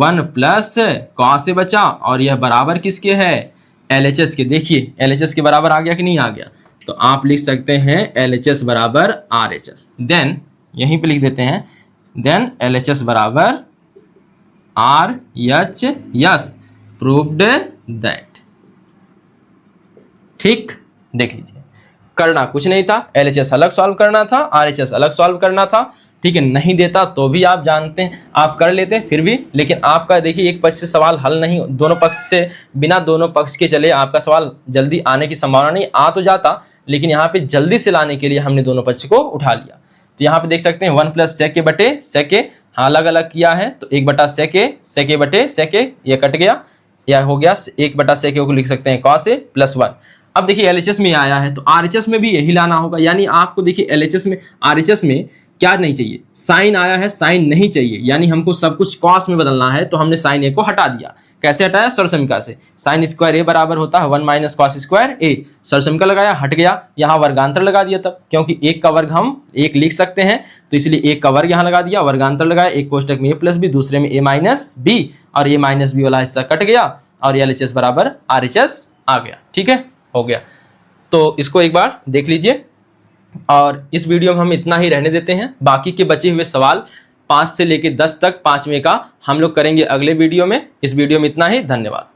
1 प्लस कॉस ए बचा, और यह बराबर किसके है LHS के। देखिए LHS के बराबर आ गया कि नहीं आ गया, तो आप लिख सकते हैं LHS बराबर RHS। देन यहीं पे लिख देते हैं, देन LHS बराबर RHS, प्रूव्ड दैट, ठीक। देख लीजिए करना कुछ नहीं था, LHS अलग सॉल्व करना था, RHS अलग सॉल्व करना था, ठीक है। नहीं देता तो भी आप जानते हैं, आप कर लेते फिर भी, लेकिन आपका देखिए एक पक्ष से सवाल हल नहीं, दोनों पक्ष से, बिना दोनों पक्ष के चले आपका सवाल जल्दी आने की संभावना नहीं, आ तो जाता, लेकिन यहाँ पे जल्दी से लाने के लिए हमने दोनों पक्ष को उठा लिया। तो यहाँ पे देख सकते हैं 1 प्लस सेक ए बटे सेक ए, हाँ अलग अलग किया है, तो 1 बटा सेक ए बटे सेक ए, ये कट गया, यह हो गया 1 बटा सेक ए को लिख सकते हैं कॉस ए प्लस 1। अब देखिए LHS में आया है तो RHS में भी यही लाना होगा, यानी आपको देखिए LHS में RHS में क्या नहीं चाहिए, साइन आया है, साइन नहीं चाहिए, यानी हमको सब कुछ कॉस में बदलना है, तो हमने साइन ए को हटा दिया। कैसे हटाया, सरसमीका से। साइन स्क्वायर ए बराबर होता है 1 माइनस कॉस स्क्वायर ए, सरसमीका लगाया हट गया, यहाँ वर्गांतर लगा दिया तब, क्योंकि 1 का वर्ग हम 1 लिख सकते हैं, तो इसलिए 1 का वर्ग यहाँ लगा दिया, वर्गांतर लगाया, एक कोष्टक में a प्लस बी, दूसरे में a माइनस बी, और a माइनस बी वाला हिस्सा कट गया, और LHS बराबर RHS आ गया, ठीक है, हो गया। तो इसको एक बार देख लीजिए, और इस वीडियो में हम इतना ही रहने देते हैं। बाकी के बचे हुए सवाल 5 से लेके 10 तक 5वें का हम लोग करेंगे अगले वीडियो में। इस वीडियो में इतना ही, धन्यवाद।